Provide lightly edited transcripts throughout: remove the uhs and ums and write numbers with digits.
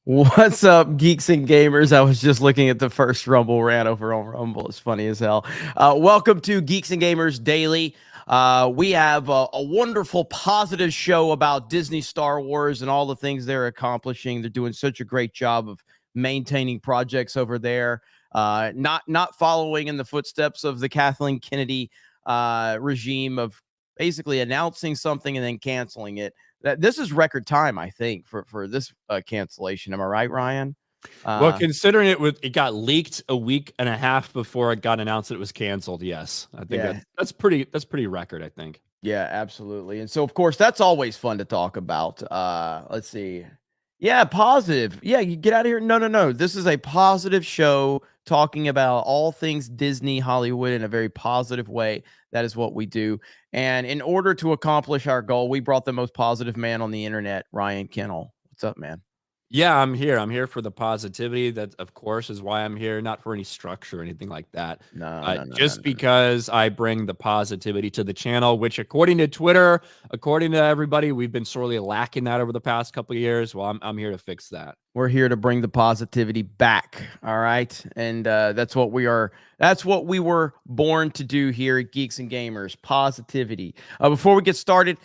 What's up, geeks and gamers? I was just looking at the first Rumble rant over on Rumble. It's funny as hell. Welcome to Geeks and Gamers Daily. We have a wonderful, positive show about Disney, Star Wars, and all the things they're accomplishing. They're doing such a great job of maintaining projects over there, not following in the footsteps of the Kathleen Kennedy regime of basically announcing something and then canceling it. This is record time, I think, for this cancellation. Am I right, Ryan? Well, considering it got leaked a week and a half before it got announced that it was canceled, yes, I think that's pretty record, I think. Yeah, absolutely. And so, of course, that's always fun to talk about. Let's see. Yeah, positive. Yeah, you get out of here. No. This is a positive show talking about all things Disney, Hollywood in a very positive way. That is what we do. And in order to accomplish our goal, we brought the most positive man on the internet, Ryan Kennel. What's up, man? Yeah, I'm here. I'm here for the positivity. That, of course, is why I'm here, not for any structure or anything like that. No. Just because I bring the positivity to the channel, which, according to Twitter, according to everybody, we've been sorely lacking that over the past couple of years. Well, I'm here to fix that. We're here to bring the positivity back. All right. And that's what we are. That's what we were born to do here at Geeks and Gamers. Positivity. Before we get started,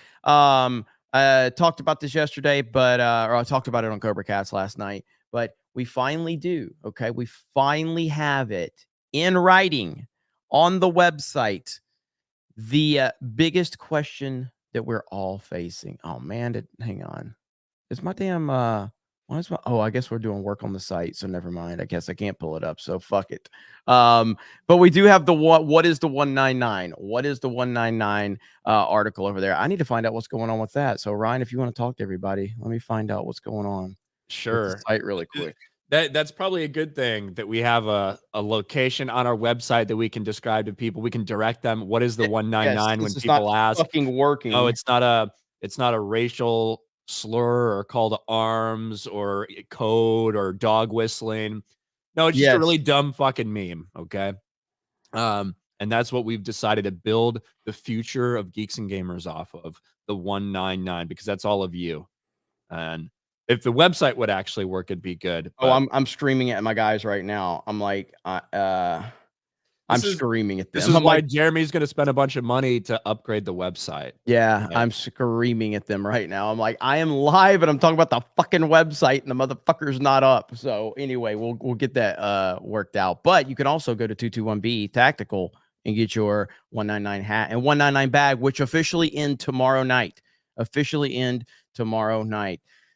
I talked about this yesterday, but or I talked about it on Cobra Cast last night, but we finally do. Okay. We finally have it in writing on the website. The biggest question that we're all facing. Oh, man. Hang on. Is my damn I guess we're doing work on the site, so never mind. I guess I can't pull it up, so fuck it. But we do have the what is the 199? What is the 199 article over there? I need to find out what's going on with that. So Ryan, if you want to talk to everybody, let me find out what's going on. Sure. With the site really quick. That's probably a good thing that we have a location on our website that we can describe to people. We can direct them. What is the 199 when people ask? Fucking working. Oh, it's not a racial slur or call to arms or code or dog whistling. No, it's just a really dumb fucking meme. Okay. And that's what we've decided to build the future of Geeks and Gamers off of, the 199, because that's all of you. And if the website would actually work, it'd be good. Oh, I'm screaming at my guys right now. I'm like, I'm screaming at them. This is why Jeremy's going to spend a bunch of money to upgrade the website. Yeah, I'm screaming at them right now. I'm like, I am live and I'm talking about the fucking website and the motherfucker's not up. So anyway, we'll get that worked out. But you can also go to 221B Tactical and get your 199 hat and 199 bag, which officially end tomorrow night.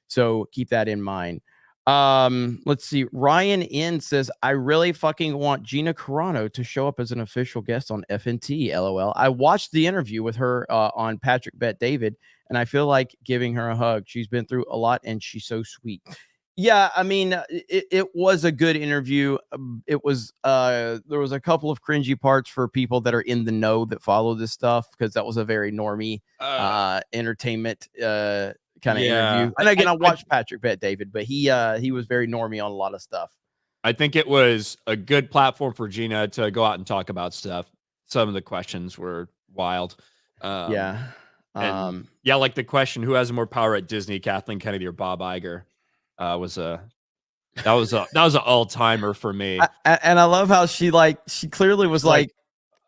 So keep that in mind. Let's see. Ryan N says, I really fucking want Gina Carano to show up as an official guest on FNT. LOL. I watched the interview with her on Patrick Bet David, and I feel like giving her a hug. She's been through a lot, and she's so sweet. Yeah, I mean, it was a good interview. It was there was a couple of cringy parts for people that are in the know that follow this stuff, because that was a very normie entertainment kind of interview. And again, I watched Patrick Bet David, but he was very normie on a lot of stuff. I think it was a good platform for Gina to go out and talk about stuff. Some of the questions were wild. Yeah, like the question, who has more power at Disney, Kathleen Kennedy or Bob Iger, was an all-timer for me. And I love how she clearly was like,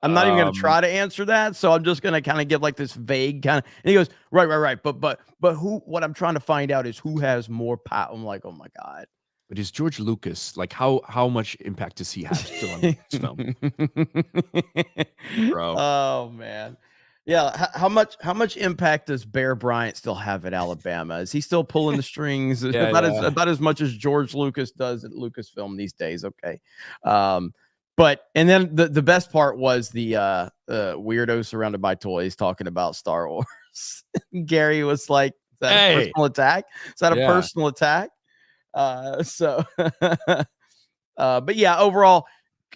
I'm not even going to try to answer that. So I'm just going to kind of give like this vague kind of, and he goes, right. But what I'm trying to find out is who has more power. I'm like, oh my God. But is George Lucas, like how much impact does he have still on this film? Bro. Oh man. Yeah. How much impact does Bear Bryant still have at Alabama? Is he still pulling the strings? About as much as George Lucas does at Lucasfilm these days. Okay. But and then the best part was the weirdo surrounded by toys talking about Star Wars. Gary was like, "Is that a personal attack? Is that a personal attack?" But yeah, overall,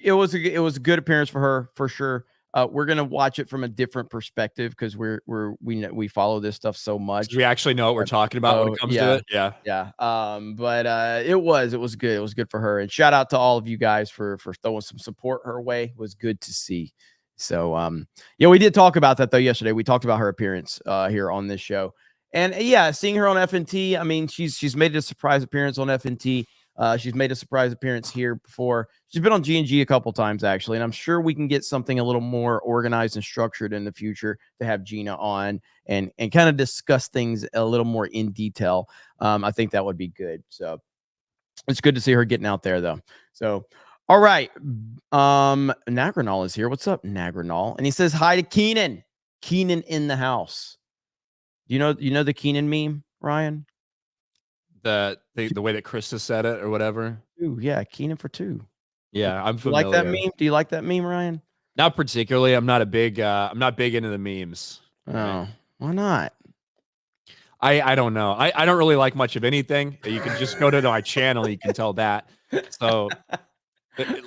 it was a good appearance for her for sure. We're gonna watch it from a different perspective because we follow this stuff so much. We actually know what we're talking about when it comes to it. Yeah. But it was good. It was good for her. And shout out to all of you guys for throwing some support her way. It was good to see. So we did talk about that though yesterday. We talked about her appearance here on this show. And yeah, seeing her on FNT, I mean, she's made a surprise appearance on FNT. She's made a surprise appearance here before. She's been on G&G a couple times actually, and I'm sure we can get something a little more organized and structured in the future to have Gina on and kind of discuss things a little more in detail. I think that would be good. So it's good to see her getting out there though. So all right, Nagranol is here. What's up, Nagranol? And he says hi to Keenan. Keenan in the house. You know the Keenan meme, Ryan? The way that Krista said it or whatever. Ooh, yeah, Keenan for two. Yeah, I'm You like that familiar. meme? Do you like that meme, Ryan? Not particularly. I'm not big into the memes. Oh, Right? why not? I don't know. I don't really like much of anything. You can just go to my channel, you can tell that. So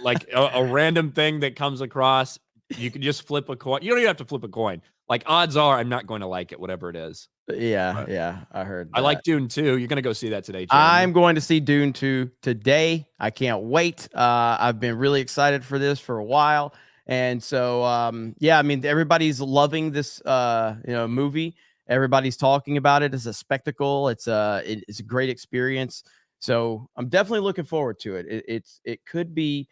like a random thing that comes across, you can just flip a coin. You don't even have to flip a coin. Like odds are I'm not going to like it, whatever it is. Yeah, But yeah, I heard I like that. Dune 2. You're gonna go see that today, Jeremy. I'm going to see Dune 2 today. I can't wait. I've been really excited for this for a while. And so yeah, I mean everybody's loving this movie. Everybody's talking about it as a spectacle. It's a great experience. So I'm definitely looking forward to it. It could be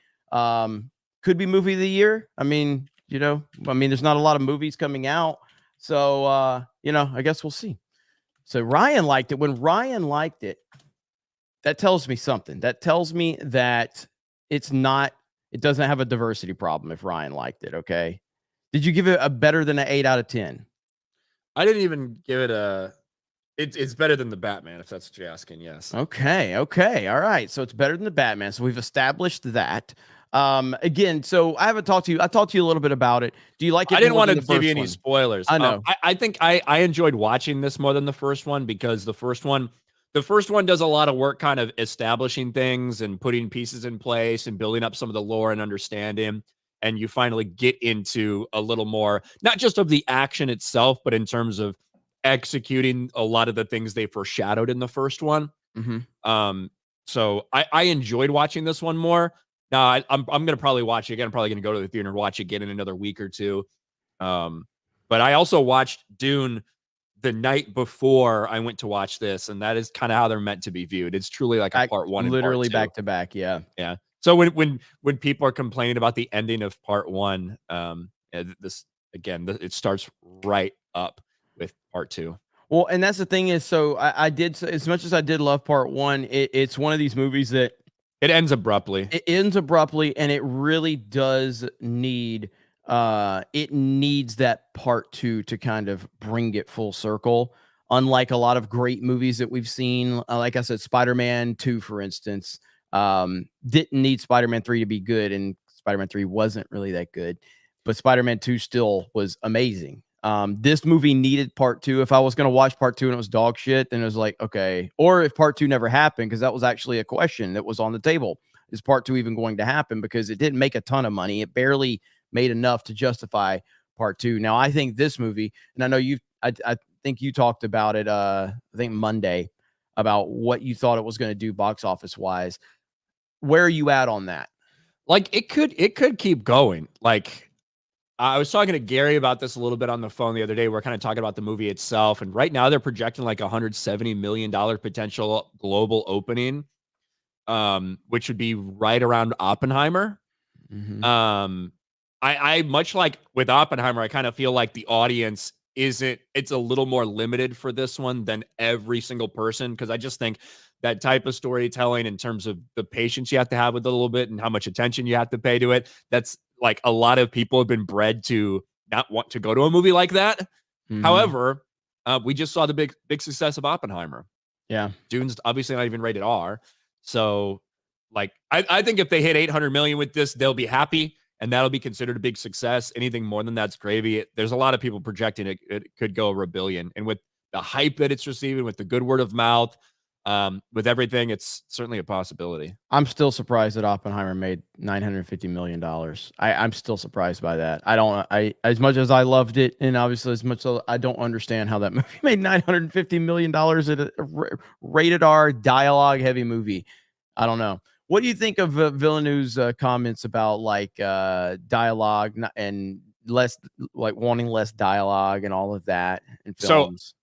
movie of the year. I mean, there's not a lot of movies coming out. So I guess we'll see. So Ryan liked it. When Ryan liked it, that tells me something. That tells me that it doesn't have a diversity problem if Ryan liked it. Okay. Did you give it a better than an 8 out of 10? I didn't even give it a it's better than the Batman, if that's what you're asking. Yes. Okay. Okay. All right. So it's better than the Batman. So we've established that. Again, so I haven't talked to you. I talked to you a little bit about it. Do you like it? I didn't more want than to the give you first any one? spoilers. I know. I think I enjoyed watching this more than the first one because the first one does a lot of work kind of establishing things and putting pieces in place and building up some of the lore and understanding. And you finally get into a little more, not just of the action itself, but in terms of executing a lot of the things they foreshadowed in the first one. Mm-hmm. So I enjoyed watching this one more. Now I'm gonna probably watch it again. I'm probably gonna go to the theater and watch it again in another week or two. But I also watched Dune the night before I went to watch this, and that is kind of how they're meant to be viewed. It's truly like a part one and part Literally two. back to back. Yeah. Yeah. So when people are complaining about the ending of part one, this again, it starts right up with part two. Well, and that's the thing is, so I did, as much as I did love part one, it's one of these movies that It ends abruptly. it ends abruptly, and it really does need it needs that part two to kind of bring it full circle. Unlike a lot of great movies that we've seen, like I said, Spider-Man 2, for instance, didn't need Spider-Man 3 to be good, and Spider-Man 3 wasn't really that good, but Spider-Man 2 still was amazing. This movie needed part two. If I was going to watch part two and it was dog shit, then it was like, okay. Or if part two never happened, because that was actually a question that was on the table. Is part two even going to happen? Because it didn't make a ton of money. It barely made enough to justify part two. Now, I think this movie, and I know I think you talked about it, I think Monday, about what you thought it was going to do box office wise. Where are you at on that? Like it could keep going. Like I was talking to Gary about this a little bit on the phone the other day. We're kind of talking about the movie itself. And right now they're projecting like $170 million potential global opening, which would be right around Oppenheimer. Mm-hmm. I much like with Oppenheimer, I kind of feel like the audience it's a little more limited for this one than every single person. Because I just think that type of storytelling in terms of the patience you have to have with it a little bit and how much attention you have to pay to it, that's like a lot of people have been bred to not want to go to a movie like that. Mm-hmm. However, we just saw the big success of Oppenheimer. Yeah. Dune's obviously not even rated R. So like I think if they hit 800 million with this, they'll be happy and that'll be considered a big success. Anything more than that's gravy. There's a lot of people projecting it could go over $1 billion. And with the hype that it's receiving, with the good word of mouth, with everything, it's certainly a possibility. I'm still surprised that Oppenheimer made $950 million. I'm still surprised by that. I as much as I loved it, and obviously as much as I don't understand how that movie made $950 million at a rated R dialogue heavy movie. I don't know. What do you think of Villeneuve's comments about like dialogue and less, like wanting less dialogue and all of that in films?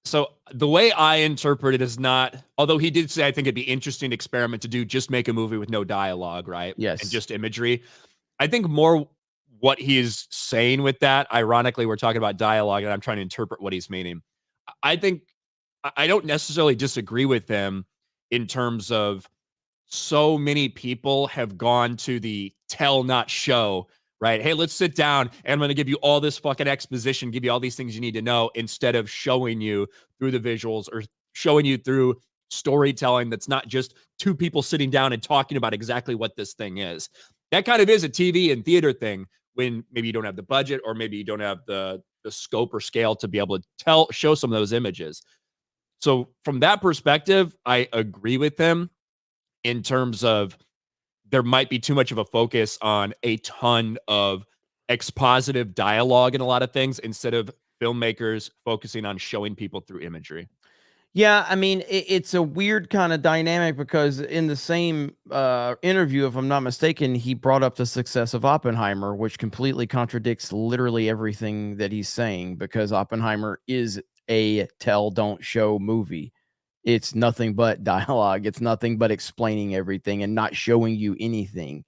So the way I interpret it is not, although he did say, I think it'd be interesting experiment to do, just make a movie with no dialogue, right? Yes. And just imagery. I think more what he is saying with that, ironically, we're talking about dialogue and I'm trying to interpret what he's meaning. I think I don't necessarily disagree with him in terms of so many people have gone to the tell not show, right? Hey, let's sit down and I'm going to give you all this fucking exposition, give you all these things you need to know instead of showing you through the visuals or showing you through storytelling that's not just two people sitting down and talking about exactly what this thing is. That kind of is a TV and theater thing when maybe you don't have the budget or maybe you don't have the scope or scale to be able to show some of those images. So from that perspective, I agree with him in terms of there might be too much of a focus on a ton of expositive dialogue in a lot of things instead of filmmakers focusing on showing people through imagery. Yeah, I mean, it's a weird kind of dynamic because in the same interview, if I'm not mistaken, he brought up the success of Oppenheimer, which completely contradicts literally everything that he's saying because Oppenheimer is a tell, don't show movie. It's nothing but dialogue. It's nothing but explaining everything and not showing you anything.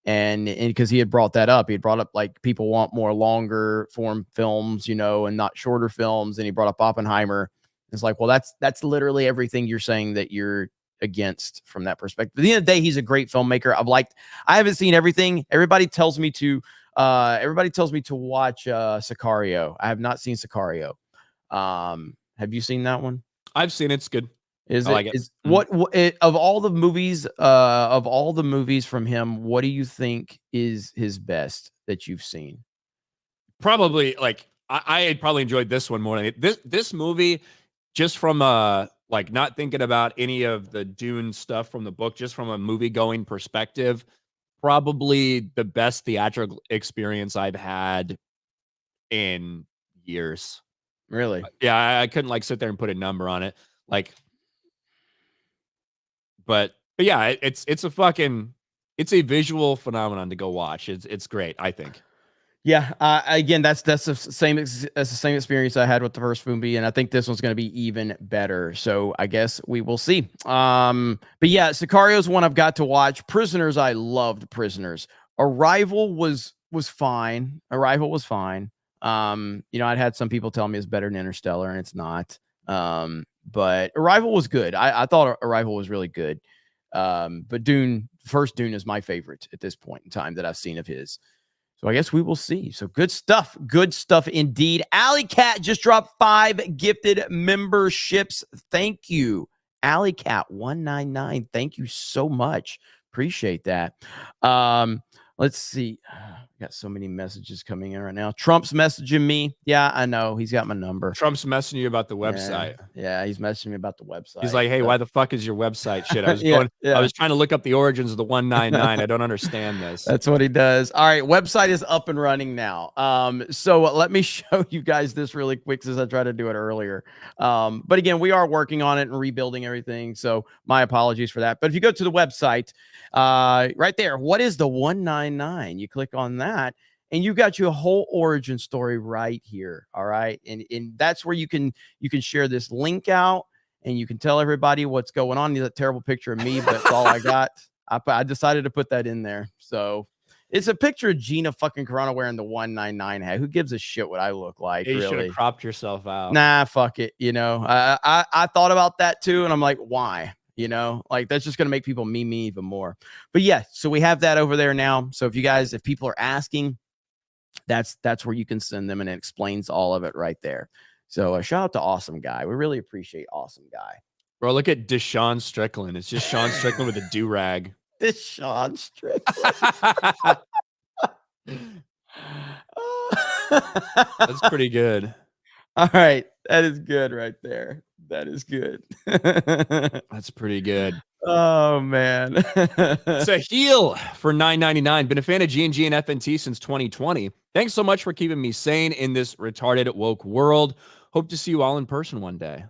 And because he had brought that up, he had brought up like people want more longer form films, you know, and not shorter films. And he brought up Oppenheimer. It's like, well, that's literally everything you're saying that you're against from that perspective. At the end of the day, he's a great filmmaker. I haven't seen everything. Everybody tells me to watch Sicario. I have not seen Sicario. Have you seen that one? I've seen it. It's good. Is I it like it. is what of all the movies from him, what do you think is his best that you've seen? Probably like I had probably enjoyed this one more than this movie, just from like not thinking about any of the Dune stuff from the book, just from a movie going perspective, probably the best theatrical experience I've had in years. Really? Yeah, I couldn't like sit there and put a number on it. Like, but yeah, it's a fucking it's a visual phenomenon to go watch. It's great, I think. Yeah. Again, that's the same that's the same experience I had with the first movie, and I think this one's going to be even better. So I guess we will see. But yeah, Sicario's one I've got to watch. Prisoners, I loved Prisoners. Arrival was fine. Arrival was fine. You know, I'd had some people tell me it's better than Interstellar, and it's not. But Arrival was good. I thought Arrival was really good. But first Dune is my favorite at this point in time that I've seen of his. So I guess we will see. So good stuff. Good stuff indeed. Alley Cat just dropped 5 gifted memberships. Thank you. Alley Cat 199. Thank you so much. Appreciate that. Let's see. Got so many messages coming in right now. Trump's messaging me. Yeah, I know. He's got my number. Trump's messaging you about the website. Yeah, he's messaging me about the website. He's like, hey, why the fuck is your website shit? I was I was trying to look up the origins of the 199. I don't understand this. That's what he does. All right, website is up and running now. So let me show you guys this really quick since I tried to do it earlier. But again, we are working on it and rebuilding everything. So my apologies for that. But if you go to the website, right there, what is the 199? You click on that and you got your whole origin story right here. All right. And that's where you can share this link out and you can tell everybody what's going on. That terrible picture of me, but that's all I got. I decided to put that in there. So it's a picture of Gina fucking Carano wearing the 199 hat. Who gives a shit what I look like? You really? should have cropped yourself out. Nah, fuck it. You know, I thought about that too. And I'm like, why? You know, like that's just going to make people meme me even more. But yeah, so we have that over there now. So if people are asking, that's where you can send them and it explains all of it right there. So shout out to Awesome Guy. We really appreciate Awesome Guy. Bro, look at Deshaun Strickland. It's just Sean Strickland with a do-rag. Deshaun Strickland. That's pretty good. All right. That is good right there. That is good. That's pretty good. Oh, man. It's a heel for $9.99. Been a fan of G&G and FNT since 2020. Thanks so much for keeping me sane in this retarded woke world. Hope to see you all in person one day.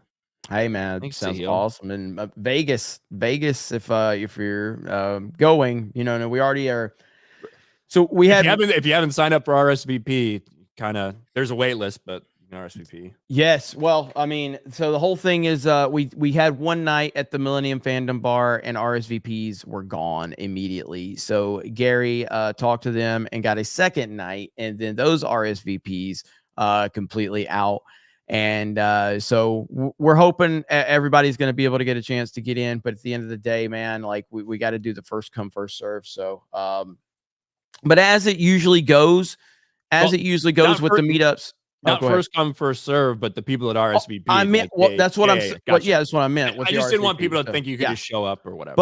Hey, man. Thanks, sounds awesome. And Vegas, if you're going, you know, we already are. So we had. If you haven't signed up for RSVP, kind of there's a wait list, but RSVP. Yes. Well, I mean, so the whole thing is we had one night at the Millennium Fandom Bar and RSVPs were gone immediately. So Gary talked to them and got a second night, and then those RSVPs completely out. And so we're hoping everybody's going to be able to get a chance to get in. But at the end of the day, man, like we got to do the first come, first serve. So, but as it usually goes, with the meetups. Not first come, first serve, but the people that RSVP. I meant, well, that's what I'm saying. Yeah, that's what I meant. I just didn't want people to think you could just show up or whatever.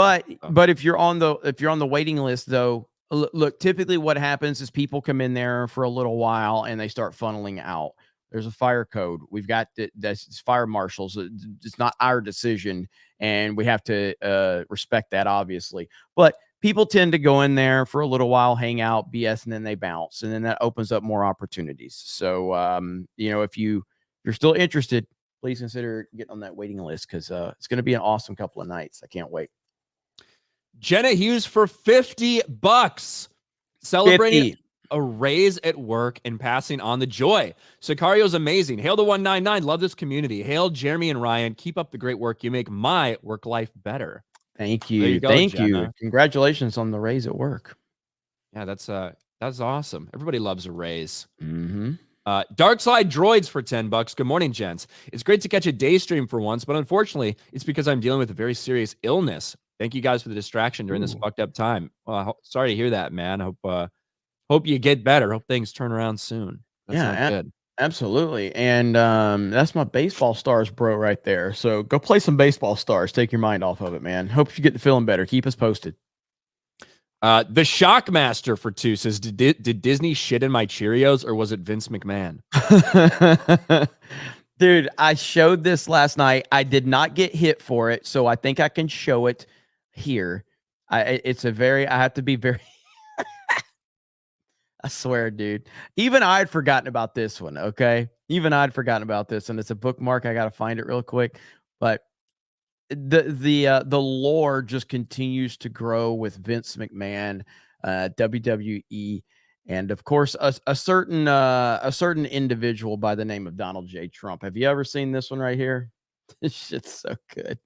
But if you're on the waiting list, though, look, typically what happens is people come in there for a little while and they start funneling out. There's a fire code. We've got that's fire marshals. It's not our decision, and we have to respect that, obviously. But people tend to go in there for a little while, hang out, BS, and then they bounce, and then that opens up more opportunities. So, if you're still interested, please consider getting on that waiting list, because it's going to be an awesome couple of nights. I can't wait. Jenna Hughes for $50, celebrating a raise at work and passing on the joy. Sicario's amazing. Hail to 199. Love this community. Hail Jeremy and Ryan. Keep up the great work. You make my work life better. Thank you. Thank you. Congratulations on the raise at work. Yeah, that's awesome. Everybody loves a raise. Mm-hmm. Dark Side Droids for $10. Good morning, gents. It's great to catch a day stream for once, but unfortunately, it's because I'm dealing with a very serious illness. Thank you guys for the distraction during this fucked up time. Well, sorry to hear that, man. Hope you get better. Hope things turn around soon. That's good. Absolutely. And that's my baseball stars bro right there. So go play some baseball stars. Take your mind off of it, man. Hope you get to feeling better. Keep us posted. The Shockmaster for 2 says, did Disney shit in my Cheerios, or was it Vince McMahon? Dude, I showed this last night. I did not get hit for it, so I think I can show it here. I have to be very I swear, dude. Even I'd forgotten about this one, okay? Even I'd forgotten about this, and it's a bookmark. I got to find it real quick. But the lore just continues to grow with Vince McMahon, WWE, and of course a certain individual by the name of Donald J. Trump. Have you ever seen this one right here? This shit's so good.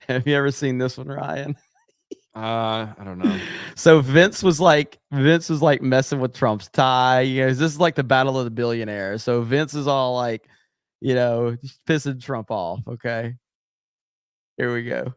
Have you ever seen this one, Ryan? I don't know. So Vince was like messing with Trump's tie. This is like the battle of the billionaires. So Vince is all like, pissing Trump off. Okay. Here we go.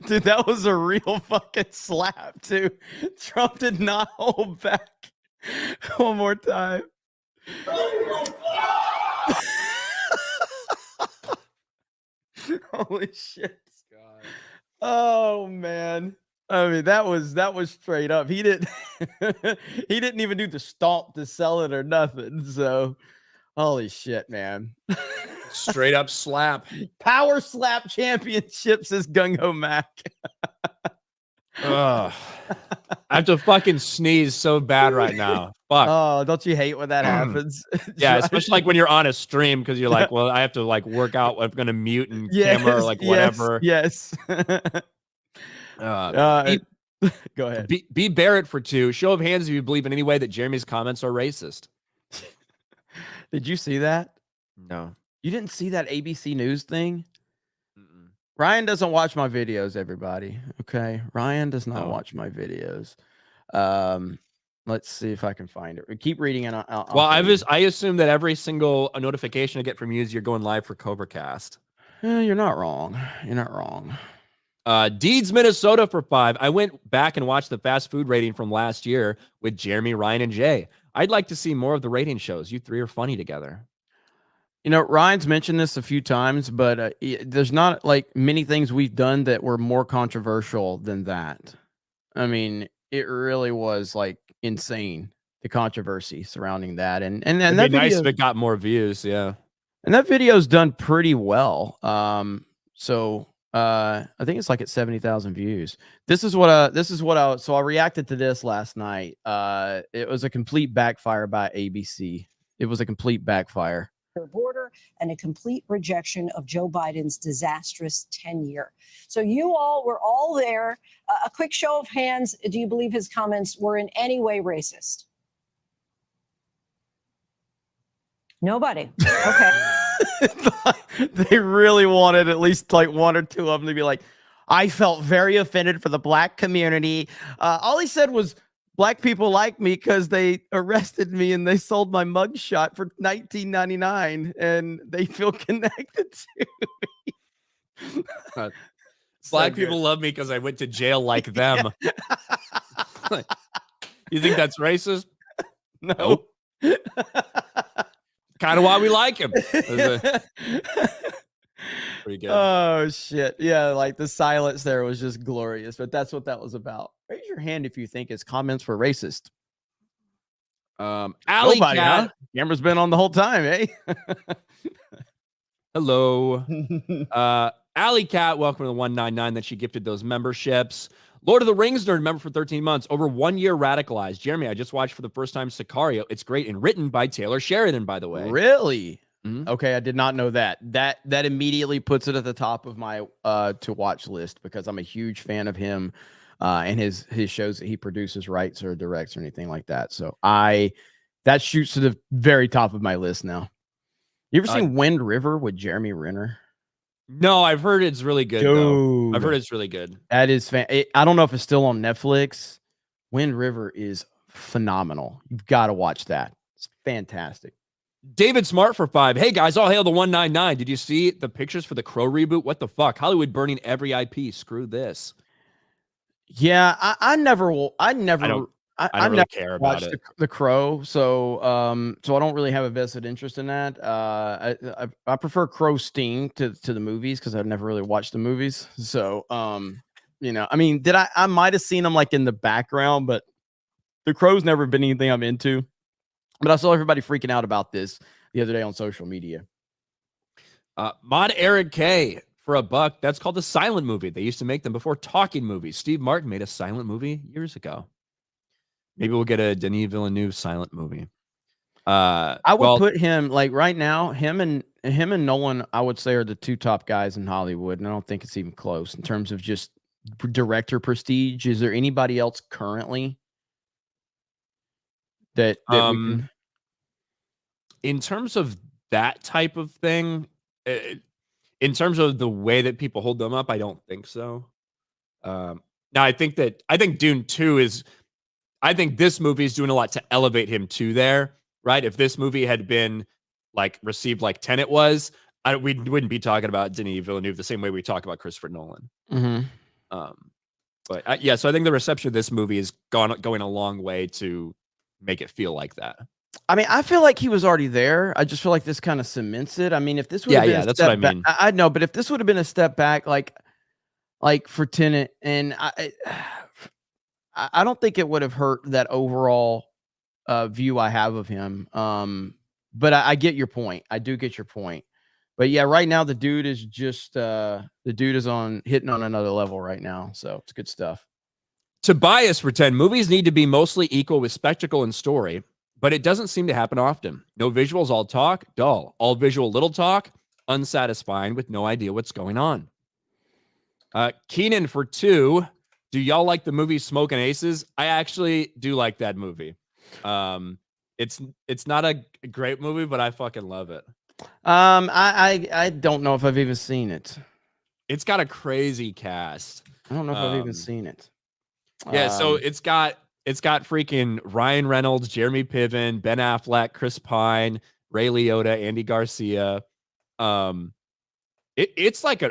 Dude, that was a real fucking slap, too. Trump did not hold back. One more time. Holy shit. God. Oh man. I mean, that was straight up. He didn't even do the stomp to sell it or nothing. So holy shit, man. Straight up slap. Power slap championship, says Gung Ho Mac. I have to fucking sneeze so bad right now. Fuck. Oh, don't you hate when that happens? Yeah, especially like when you're on a stream, because you're like, well, I have to like work out what I'm gonna mute and camera or like whatever. Yes. Go ahead. B Barrett for 2. Show of hands if you believe in any way that Jeremy's comments are racist. Did you see that? No. You didn't see that ABC News thing? Mm-mm. Ryan doesn't watch my videos, everybody. Okay. Ryan does not watch my videos. Let's see if I can find it. Keep reading and I assume that every single notification I get from you is you're going live for Covercast. You're not wrong. You're not wrong. Deeds, Minnesota for 5. I went back and watched the fast food rating from last year with Jeremy, Ryan, and Jay. I'd like to see more of the rating shows. You 3 are funny together. Ryan's mentioned this a few times, but there's not like many things we've done that were more controversial than that. I mean, it really was like insane, the controversy surrounding that. And that'd be nice if it got more views. Yeah. And that video's done pretty well. So I think it's like at 70,000 views. So I reacted to this last night. It was a complete backfire by ABC. It was a complete backfire. border and a complete rejection of Joe Biden's disastrous tenure. So you all were all there. A quick show of hands. Do you believe his comments were in any way racist? Nobody. Okay. They really wanted at least like one or two of them to be like, I felt very offended for the black community. All he said was, black people like me because they arrested me and they sold my mugshot for $19.99 and they feel connected to me. Black people love me because I went to jail like them. You think that's racist? No. Kind of why we like him. Pretty good. Oh shit. Yeah, like the silence there was just glorious, but that's what that was about. Raise your hand if you think his comments were racist. Alley Nobody, Cat. huh? Camera's been on the whole time, eh? Hello. Alley Cat, welcome to the 199 that she gifted those memberships. Lord of the Rings nerd member for 13 months, over 1 year radicalized. Jeremy, I just watched for the first time Sicario. It's great and written by Taylor Sheridan, by the way. Really? Mm-hmm. Okay, I did not know that. That immediately puts it at the top of my to watch list because I'm a huge fan of him and his shows that he produces, writes, or directs or anything like that. So that shoots to the very top of my list now. You ever seen Wind River with Jeremy Renner? No, I've heard it's really good. Dude, though. I've heard it's really good. That is I don't know if it's still on Netflix. Wind River is phenomenal. You've got to watch that. It's fantastic. David Smart for 5. Hey guys, all hail the 199. Did you see the pictures for the Crow reboot? What the fuck? Hollywood burning every IP. Screw this. Yeah, I never really care about it. The Crow, so I don't really have a vested interest in that. I prefer Crow Sting to the movies because I've never really watched the movies. So I mean, I might have seen them like in the background, but the Crow's never been anything I'm into. But I saw everybody freaking out about this the other day on social media. Mod Eric K for $1. That's called a silent movie. They used to make them before talking movies. Steve Martin made a silent movie years ago. Maybe we'll get a Denis Villeneuve silent movie. I would put him like right now. Him and Nolan, I would say, are the two top guys in Hollywood, and I don't think it's even close in terms of just director prestige. Is there anybody else currently that we can... In terms of that type of thing, in terms of the way that people hold them up, I don't think so. Now I think Dune 2 is. I think this movie is doing a lot to elevate him to there, right? If this movie had been like received like Tenet was, we wouldn't be talking about Denis Villeneuve the same way we talk about Christopher Nolan. Mm-hmm. But so I think the reception of this movie is going a long way to make it feel like that. I mean, I feel like he was already there. I just feel like this kind of cements it. I mean, if this would have been that's what I mean. I know, but if this would have been a step back, like for Tenet, and I don't think it would have hurt that overall view I have of him. But I get your point. I do get your point. But yeah, right now the dude is just hitting on another level right now. So it's good stuff. Tobias for 10. Movies need to be mostly equal with spectacle and story, but it doesn't seem to happen often. No visuals, all talk, dull. All visual, little talk, unsatisfying with no idea what's going on. Keenan for 2. Do y'all like the movie Smoking Aces? I actually do like that movie. It's not a great movie, but I fucking love it. I don't know if I've even seen it. It's got a crazy cast. I don't know if I've even seen it. Yeah, so it's got freaking Ryan Reynolds, Jeremy Piven, Ben Affleck, Chris Pine, Ray Liotta, Andy Garcia. It's like an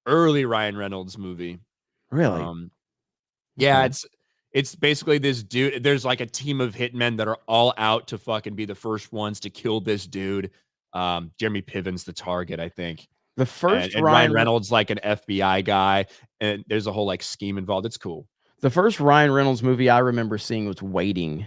early Ryan Reynolds movie. Really? Yeah, it's basically this dude. There's like a team of hitmen that are all out to fucking be the first ones to kill this dude. Jeremy Piven's the target, I think. The first and Ryan Reynolds like an FBI guy, and there's a whole like scheme involved. It's cool. The first Ryan Reynolds movie I remember seeing was Waiting.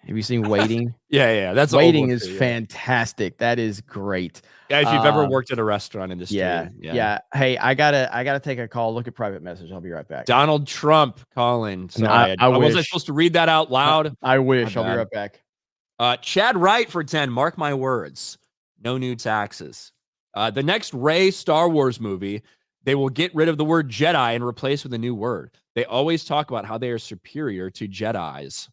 Have you seen Waiting? Yeah. That's Waiting is fantastic. That is great. Yeah, if you've ever worked at a restaurant industry. Yeah. Hey, I gotta take a call. Look at private message. I'll be right back. Donald Trump calling. Sorry, I wasn't supposed to read that out loud. I wish. I'll be right back. Chad Wright for 10. Mark my words. No new taxes. The next Rey Star Wars movie, they will get rid of the word Jedi and replace with a new word. They always talk about how they are superior to Jedis.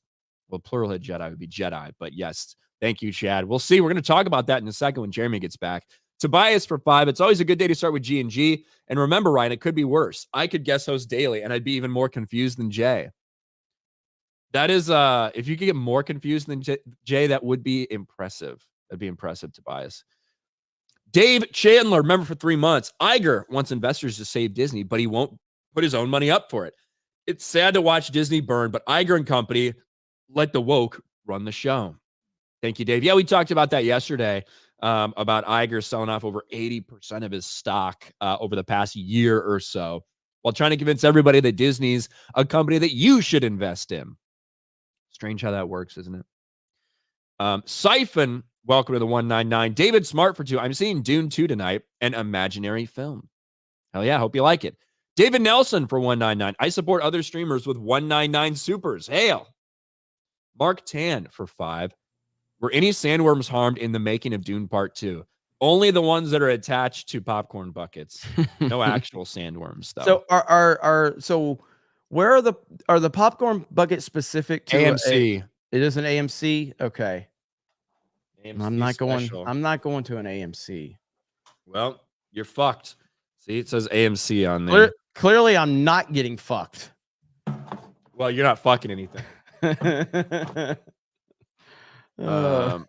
Well, pluralhood Jedi would be Jedi, but yes, thank you, Chad. We'll see. We're going to talk about that in a second when Jeremy gets back. Tobias for 5. It's always a good day to start with G&G. And remember, Ryan, it could be worse. I could guest host daily, and I'd be even more confused than Jay. That is, if you could get more confused than Jay, that would be impressive. That'd be impressive, Tobias. Dave Chandler, remember for 3 months. Iger wants investors to save Disney, but he won't put his own money up for it. It's sad to watch Disney burn, but Iger and company let the woke run the show. Thank you, Dave. Yeah, we talked about that yesterday, about Iger selling off over 80% of his stock over the past year or so, while trying to convince everybody that Disney's a company that you should invest in. Strange how that works, isn't it? Siphon, welcome to the 199. David Smart for 2. I'm seeing Dune 2 tonight, an imaginary film. Hell yeah, hope you like it. David Nelson for 199. I support other streamers with 199 supers. Hail. Mark Tan for 5. Were any sandworms harmed in the making of Dune Part 2? Only the ones that are attached to popcorn buckets. No actual sandworms, though. So so where are the popcorn buckets specific to AMC? It is an AMC. Okay. AMC I'm not special. going. I'm not going to an AMC. Well, you're fucked. See, it says AMC on there. Clearly, I'm not getting fucked. Well, you're not fucking anything. Mark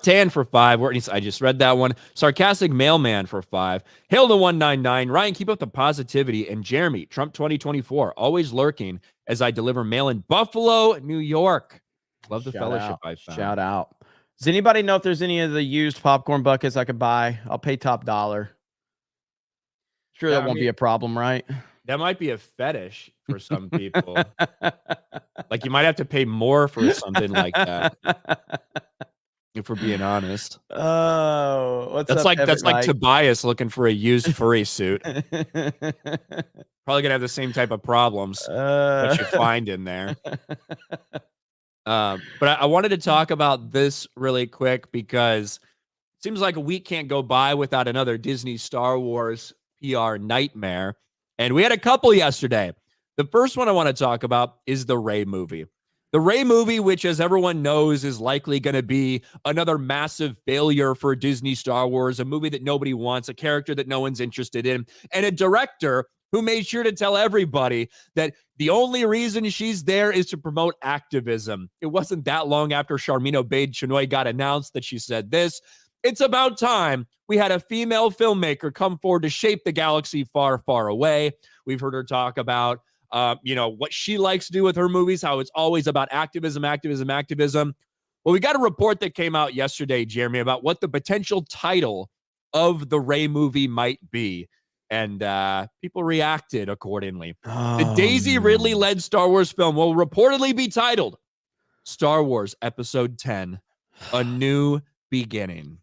Tan for 5. I just read that one. Sarcastic Mailman for 5. Hail to 199. Ryan, keep up the positivity. And Jeremy, Trump 2024, always lurking as I deliver mail in Buffalo, New York. Love the fellowship I found. Shout out. Does anybody know if there's any of the used popcorn buckets I could buy? I'll pay top dollar. Sure, that won't be a problem, right? That might be a fetish for some people. Like you might have to pay more for something like that. If we're being honest. Oh, that's like Tobias looking for a used furry suit. Probably gonna have the same type of problems that you find in there. But I wanted to talk about this really quick because it seems like a week can't go by without another Disney Star Wars PR nightmare. And we had a couple yesterday. The first one I want to talk about is the Rey movie. The Rey movie, which as everyone knows is likely going to be another massive failure for Disney Star Wars, a movie that nobody wants, a character that no one's interested in, and a director who made sure to tell everybody that the only reason she's there is to promote activism. It wasn't that long after Charmin Obaid-Chinoy got announced that she said this. It's about time we had a female filmmaker come forward to shape the galaxy far, far away. We've heard her talk about, what she likes to do with her movies, how it's always about activism. Well, we got a report that came out yesterday, Jeremy, about what the potential title of the Rey movie might be. And people reacted accordingly. The Daisy Ridley-led Star Wars film will reportedly be titled Star Wars Episode 10, A New Beginning.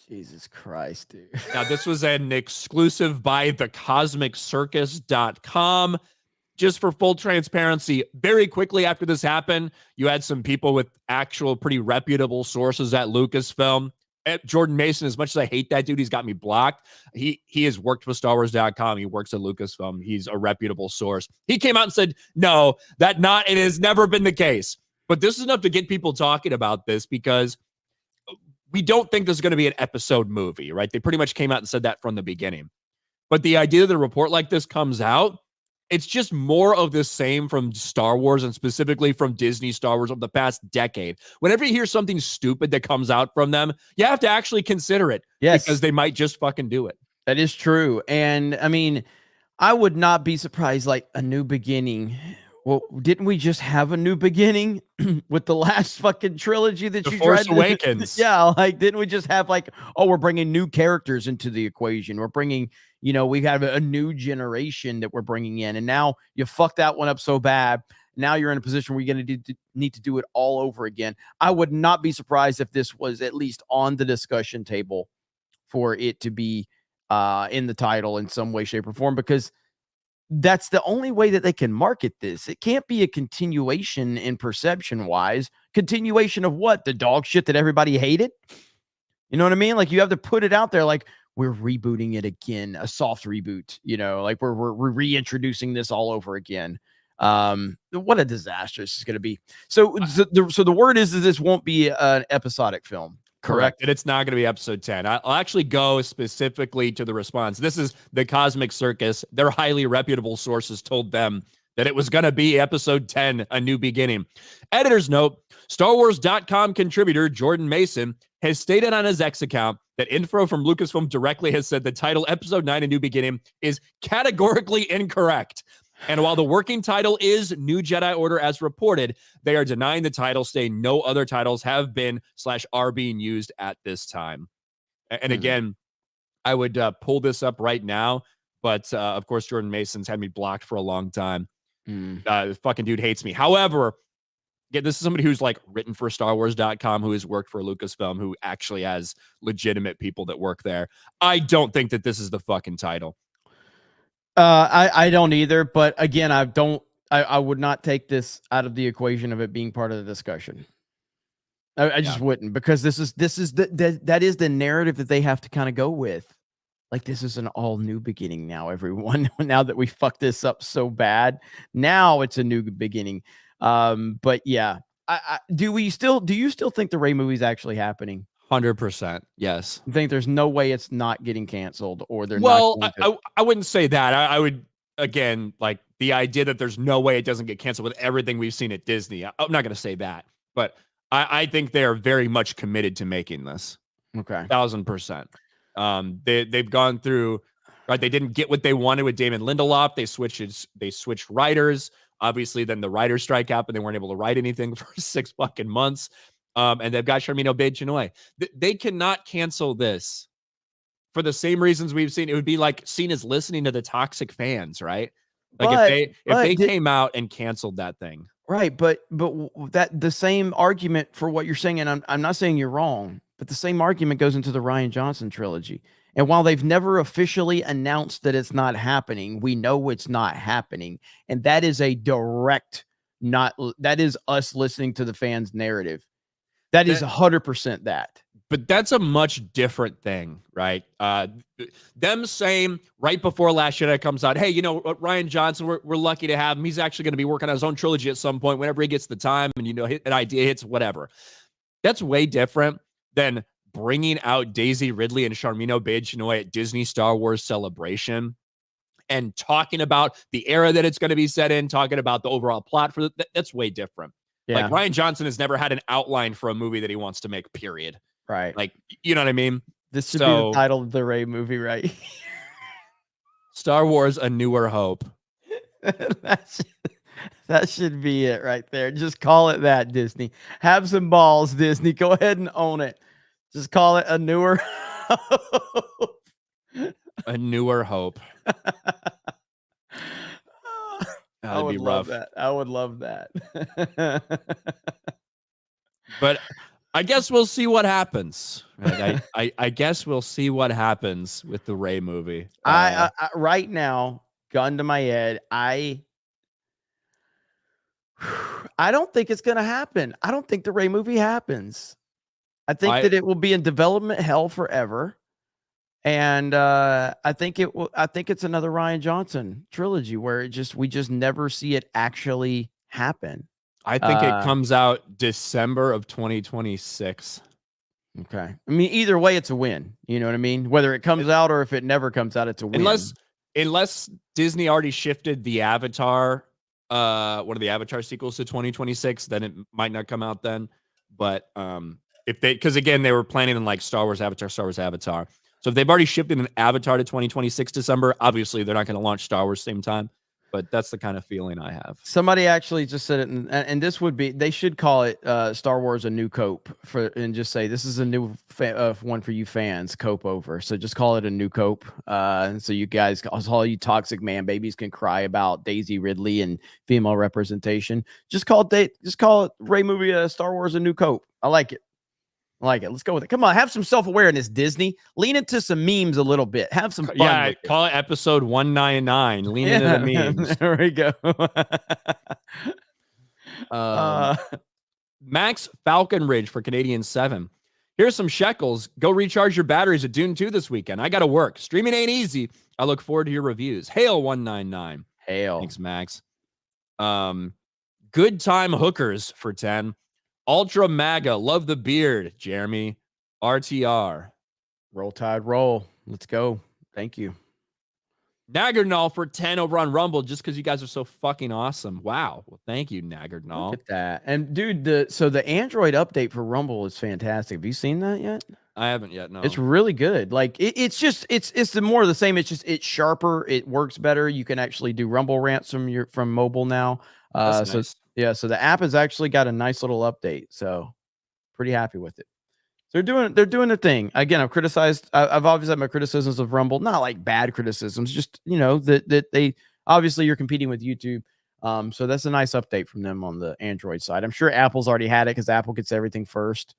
Jesus Christ, dude. Now, this was an exclusive by thecosmiccircus.com. Just for full transparency, very quickly after this happened, you had some people with actual pretty reputable sources at Lucasfilm. Jordan Mason, as much as I hate that dude, he's got me blocked. He has worked for StarWars.com. He works at Lucasfilm. He's a reputable source. He came out and said, no, it has never been the case. But this is enough to get people talking about this because we don't think this is going to be an episode movie, right? They pretty much came out and said that from the beginning. But the idea that a report like this comes out, it's just more of the same from Star Wars and specifically from Disney Star Wars of the past decade. Whenever you hear something stupid that comes out from them, you have to actually consider it. Yes. Because they might just fucking do it. That is true. And I mean, I would not be surprised, like a new beginning. Well, didn't we just have a new beginning with the last fucking trilogy that The you Force tried Awakens? Yeah, like didn't we just have like, oh, we're bringing new characters into the equation. We're bringing, we have a new generation that we're bringing in, and now you fucked that one up so bad. Now you're in a position where you're going to need to do it all over again. I would not be surprised if this was at least on the discussion table for it to be in the title in some way, shape, or form, because that's the only way that they can market this. It can't be a continuation in perception wise. Continuation of what? The dog shit that everybody hated? You know what I mean? Like you have to put it out there like we're rebooting it again, a soft reboot, like we're reintroducing this all over again. What a disaster this is going to be. So the word is that this won't be an episodic film. Correct. And it's not going to be episode 10. I'll actually go specifically to the response. This is the Cosmic Circus. Their highly reputable sources told them that it was going to be episode 10, A New Beginning. Editor's note, StarWars.com contributor Jordan Mason has stated on his X account that info from Lucasfilm directly has said the title Episode 9, A New Beginning is categorically incorrect. And while the working title is New Jedi Order as reported, they are denying the title, saying no other titles have been / are being used at this time. And again, I would pull this up right now, but of course, Jordan Mason's had me blocked for a long time. The fucking dude hates me. However, yeah, this is somebody who's like written for StarWars.com, who has worked for Lucasfilm, who actually has legitimate people that work there. I don't think that this is the fucking title. I don't either, but again, I would not take this out of the equation of it being part of the discussion. I just wouldn't, because that is the narrative that they have to kind of go with. Like, this is an all new beginning now, everyone. Now that we fucked this up so bad, now it's a new beginning. But yeah, do you still think the Rey movie is actually happening? 100%. Yes. I think there's no way it's not getting canceled, or they're not. Well, I wouldn't say that. I would, again, like the idea that there's no way it doesn't get canceled with everything we've seen at Disney. I'm not going to say that, but I think they are very much committed to making this. Okay. 1000%. They've gone through, right? They didn't get what they wanted with Damon Lindelof. They switched writers. Obviously, then the writer's strike happened. They weren't able to write anything for 6 fucking months. And they've got Sharmino Obaid-Chinoy. They cannot cancel this for the same reasons we've seen. It would be like seen as listening to the toxic fans, right? Like if they came out and canceled that thing, right? But that the same argument for what you're saying, and I'm not saying you're wrong, but the same argument goes into the Rian Johnson trilogy. And while they've never officially announced that it's not happening, we know it's not happening, and that is a direct that is us listening to the fans' narrative. That is 100% that. But that's a much different thing, right? Them saying right before Last Jedi comes out, hey, Rian Johnson, we're lucky to have him. He's actually going to be working on his own trilogy at some point whenever he gets the time and, an idea hits, whatever. That's way different than bringing out Daisy Ridley and Sharmino Obaid-Chinoy at Disney Star Wars Celebration and talking about the era that it's going to be set in, talking about the overall plot for that's way different. Yeah. Like Rian Johnson has never had an outline for a movie that he wants to make, period. Right. Like, you know what I mean? This should be the title of the Rey movie, right? Star Wars, A Newer Hope. That should be it right there. Just call it that, Disney. Have some balls, Disney. Go ahead and own it. Just call it A Newer Hope. A Newer Hope. I would love that. I would love that. But I guess we'll see what happens. Right? I guess we'll see what happens with the Rey movie. I right now, gun to my head, I don't think it's going to happen. I don't think the Rey movie happens. I think that it will be in development hell forever. And I think it's another Rian Johnson trilogy where we just never see it actually happen. I think it comes out December of 2026. Okay. I mean, either way, it's a win. You know what I mean? Whether it comes out or if it never comes out, it's a win. Unless Disney already shifted the Avatar, one of the Avatar sequels to 2026, then it might not come out then. But because again, they were planning on like Star Wars Avatar. So if they've already shifted an Avatar to 2026 December, obviously they're not going to launch Star Wars same time. But that's the kind of feeling I have. Somebody actually just said it, and this would be, they should call it Star Wars A New Cope and just say this is a new one for you fans, cope over. So just call it A New Cope. And so you guys, all you toxic man babies, can cry about Daisy Ridley and female representation. Just call it Rey movie Star Wars A New Cope. I like it. Let's go with it. Come on, have some self-awareness, Disney. Lean into some memes a little bit. Have some fun. Yeah, call it episode 199. Lean into the memes. There we go. Max Falconridge for Canadian 7. Here's some shekels. Go recharge your batteries at Dune 2 this weekend. I got to work. Streaming ain't easy. I look forward to your reviews. Hail 199. Hail. Thanks, Max. Good time hookers for 10. Ultra MAGA. Love the beard, Jeremy. RTR. Roll Tide roll. Let's go. Thank you. Naggardnall for 10 over on Rumble just because you guys are so fucking awesome. Wow. Well, thank you, Naggardnall. Look at that. And dude, the Android update for Rumble is fantastic. Have you seen that yet? I haven't yet. No. It's really good. Like it's the more of the same. It's just it's sharper. It works better. You can actually do Rumble rants from mobile now. That's so nice. yeah, so the app has actually got a nice little update. So pretty happy with it. So they're doing the thing. Again, I've obviously had my criticisms of Rumble, not like bad criticisms, just that they obviously you're competing with YouTube. So that's a nice update from them on the Android side. I'm sure Apple's already had it because Apple gets everything first.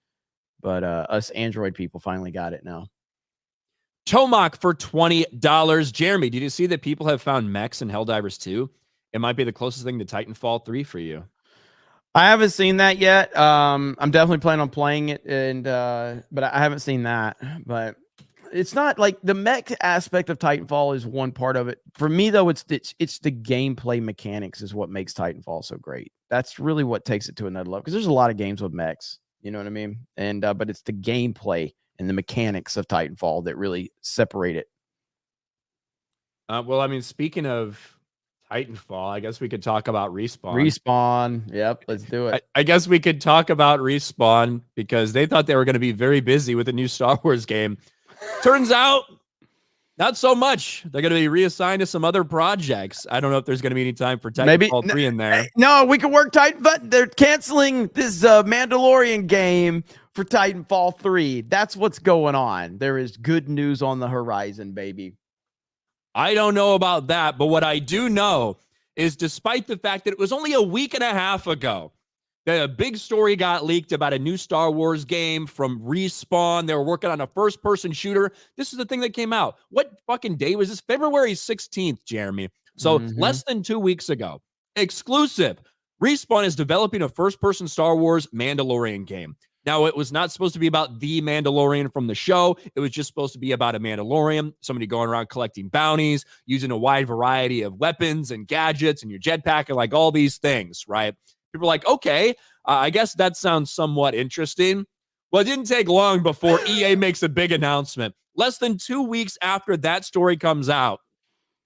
But us Android people finally got it now. Tomok for $20. Jeremy, did you see that people have found mechs in Helldivers 2? It might be the closest thing to Titanfall 3 for you. I haven't seen that yet. I'm definitely planning on playing it, but I haven't seen that. But it's not like the mech aspect of Titanfall is one part of it. For me, though, it's the gameplay mechanics is what makes Titanfall so great. That's really what takes it to another level because there's a lot of games with mechs. You know what I mean? And but it's the gameplay and the mechanics of Titanfall that really separate it. Well, I mean, speaking of Titanfall, I guess we could talk about Respawn. Respawn. Yep, let's do it. I guess we could talk about Respawn because they thought they were going to be very busy with a new Star Wars game. Turns out, not so much. They're going to be reassigned to some other projects. I don't know if there's going to be any time for Titanfall 3 in there. No, we can work Titan, but they're canceling this Mandalorian game for Titanfall 3. That's what's going on. There is good news on the horizon, baby. I don't know about that, but what I do know is despite the fact that it was only a week and a half ago that a big story got leaked about a new Star Wars game from Respawn. They were working on a first-person shooter. This is the thing that came out. What fucking day was this? February 16th, Jeremy. So less than 2 weeks ago. Exclusive. Respawn is developing a first-person Star Wars Mandalorian game. Now, it was not supposed to be about the Mandalorian from the show. It was just supposed to be about a Mandalorian, somebody going around collecting bounties, using a wide variety of weapons and gadgets and your jetpack and like all these things, right? People are like, okay, I guess that sounds somewhat interesting. Well, it didn't take long before EA makes a big announcement. Less than 2 weeks after that story comes out,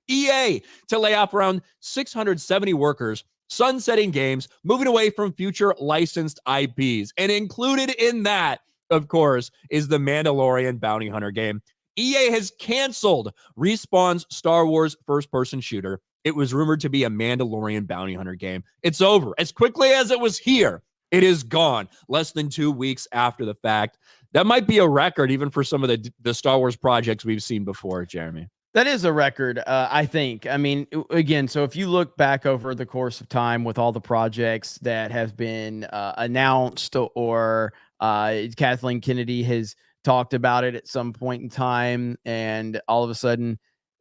EA to lay off around 670 workers, sunsetting games, moving away from future licensed IPs. And included in that, of course, is the Mandalorian Bounty Hunter game. EA has canceled Respawn's Star Wars first-person shooter. It was rumored to be a Mandalorian Bounty Hunter game. It's over. As quickly as it was here, it is gone. Less than 2 weeks after the fact. That might be a record even for some of the Star Wars projects we've seen before, Jeremy. That is a record, I think. I mean, again, so if you look back over the course of time with all the projects that have been announced or Kathleen Kennedy has talked about it at some point in time, and all of a sudden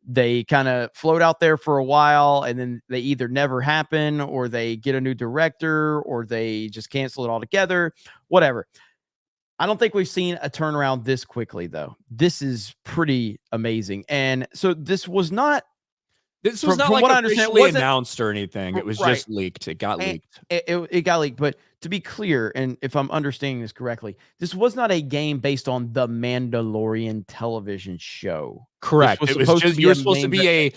they kind of float out there for a while, and then they either never happen or they get a new director or they just cancel it altogether, whatever. I don't think we've seen a turnaround this quickly, though. This is pretty amazing. And so this was not like officially announced or anything. It was just leaked. It got leaked. It got leaked. But to be clear, and if I'm understanding this correctly, this was not a game based on the Mandalorian television show. Correct. It was just you were supposed to be a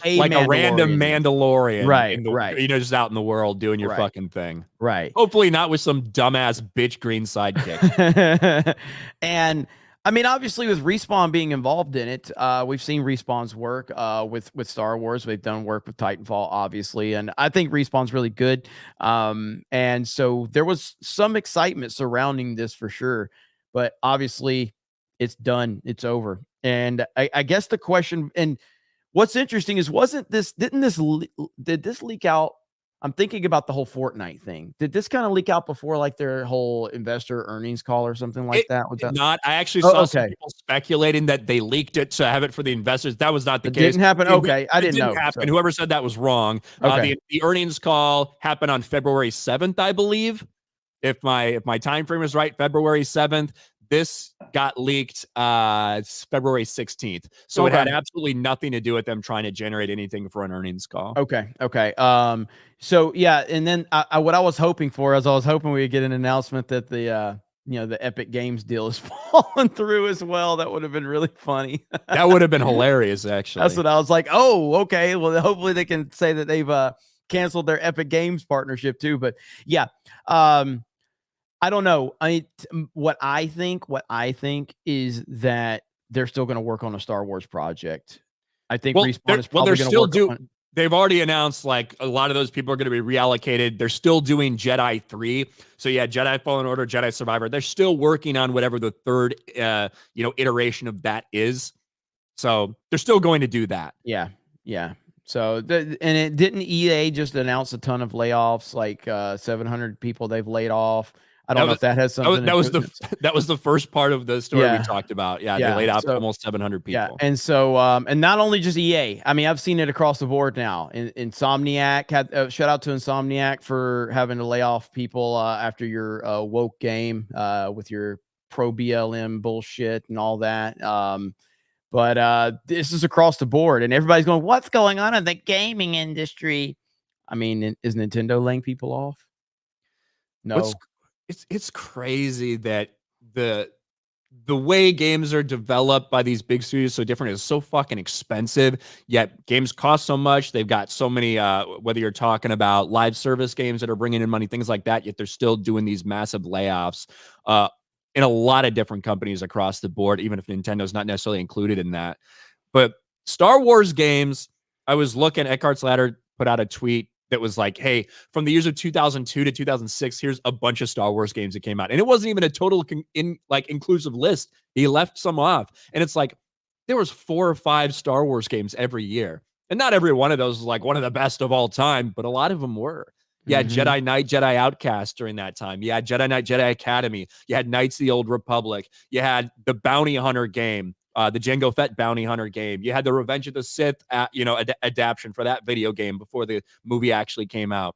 random Mandalorian, right? Just out in the world doing your fucking thing, right? Hopefully not with some dumbass bitch green sidekick. And I mean, obviously, with Respawn being involved in it, we've seen Respawn's work with Star Wars. They've done work with Titanfall, obviously, and I think Respawn's really good. And so there was some excitement surrounding this for sure, but obviously, it's done. It's over. And I guess the question, and what's interesting is, did this leak out? I'm thinking about the whole Fortnite thing. Did this kind of leak out before like their whole investor earnings call or something like that? Was that not? I actually saw some people speculating that they leaked it to have it for the investors. That was not the case. Didn't happen. Okay, I didn't know. Happen. So. Whoever said that was wrong. Okay. The earnings call happened on February 7th, I believe. If my time frame is right, February 7th. This got leaked February 16th. So it had absolutely nothing to do with them trying to generate anything for an earnings call. Okay. So yeah, and then what I was hoping for is I was hoping we'd get an announcement that the the Epic Games deal is falling through as well. That would have been really funny. That would have been hilarious, actually. That's what I was like, oh, okay. Well, hopefully they can say that they've canceled their Epic Games partnership too. But yeah, I don't know. What I think is that they're still going to work on a Star Wars project. I think Respawn is probably going to work on. They've already announced like a lot of those people are going to be reallocated. They're still doing Jedi 3. So yeah, Jedi Fallen Order, Jedi Survivor. They're still working on whatever the third iteration of that is. So they're still going to do that. Yeah. So and it didn't EA just announce a ton of layoffs, like 700 people they've laid off. I don't know if that has something. That was the first part of the story we talked about. Yeah, they laid off almost 700 people. Yeah, and so and not only just EA. I mean, I've seen it across the board now. Insomniac had shout out to Insomniac for having to lay off people after your woke game with your pro BLM bullshit and all that. But this is across the board, and everybody's going, "What's going on in the gaming industry?" I mean, is Nintendo laying people off? No. It's crazy that the way games are developed by these big studios so different. It's so fucking expensive, yet games cost so much. They've got so many, whether you're talking about live service games that are bringing in money, things like that, yet they're still doing these massive layoffs in a lot of different companies across the board, even if Nintendo's not necessarily included in that. But Star Wars games, I was looking, Eckhart's Ladder put out a tweet that was like, hey, from the years of 2002 to 2006, here's a bunch of Star Wars games that came out. And it wasn't even a total inclusive list. He left some off. And it's like, there was 4 or 5 Star Wars games every year. And not every one of those was like one of the best of all time, but a lot of them were. You had Jedi Knight, Jedi Outcast during that time. You had Jedi Knight, Jedi Academy. You had Knights of the Old Republic. You had the Bounty Hunter game. The Jango Fett Bounty Hunter game. You had the Revenge of the Sith, adaptation for that video game before the movie actually came out.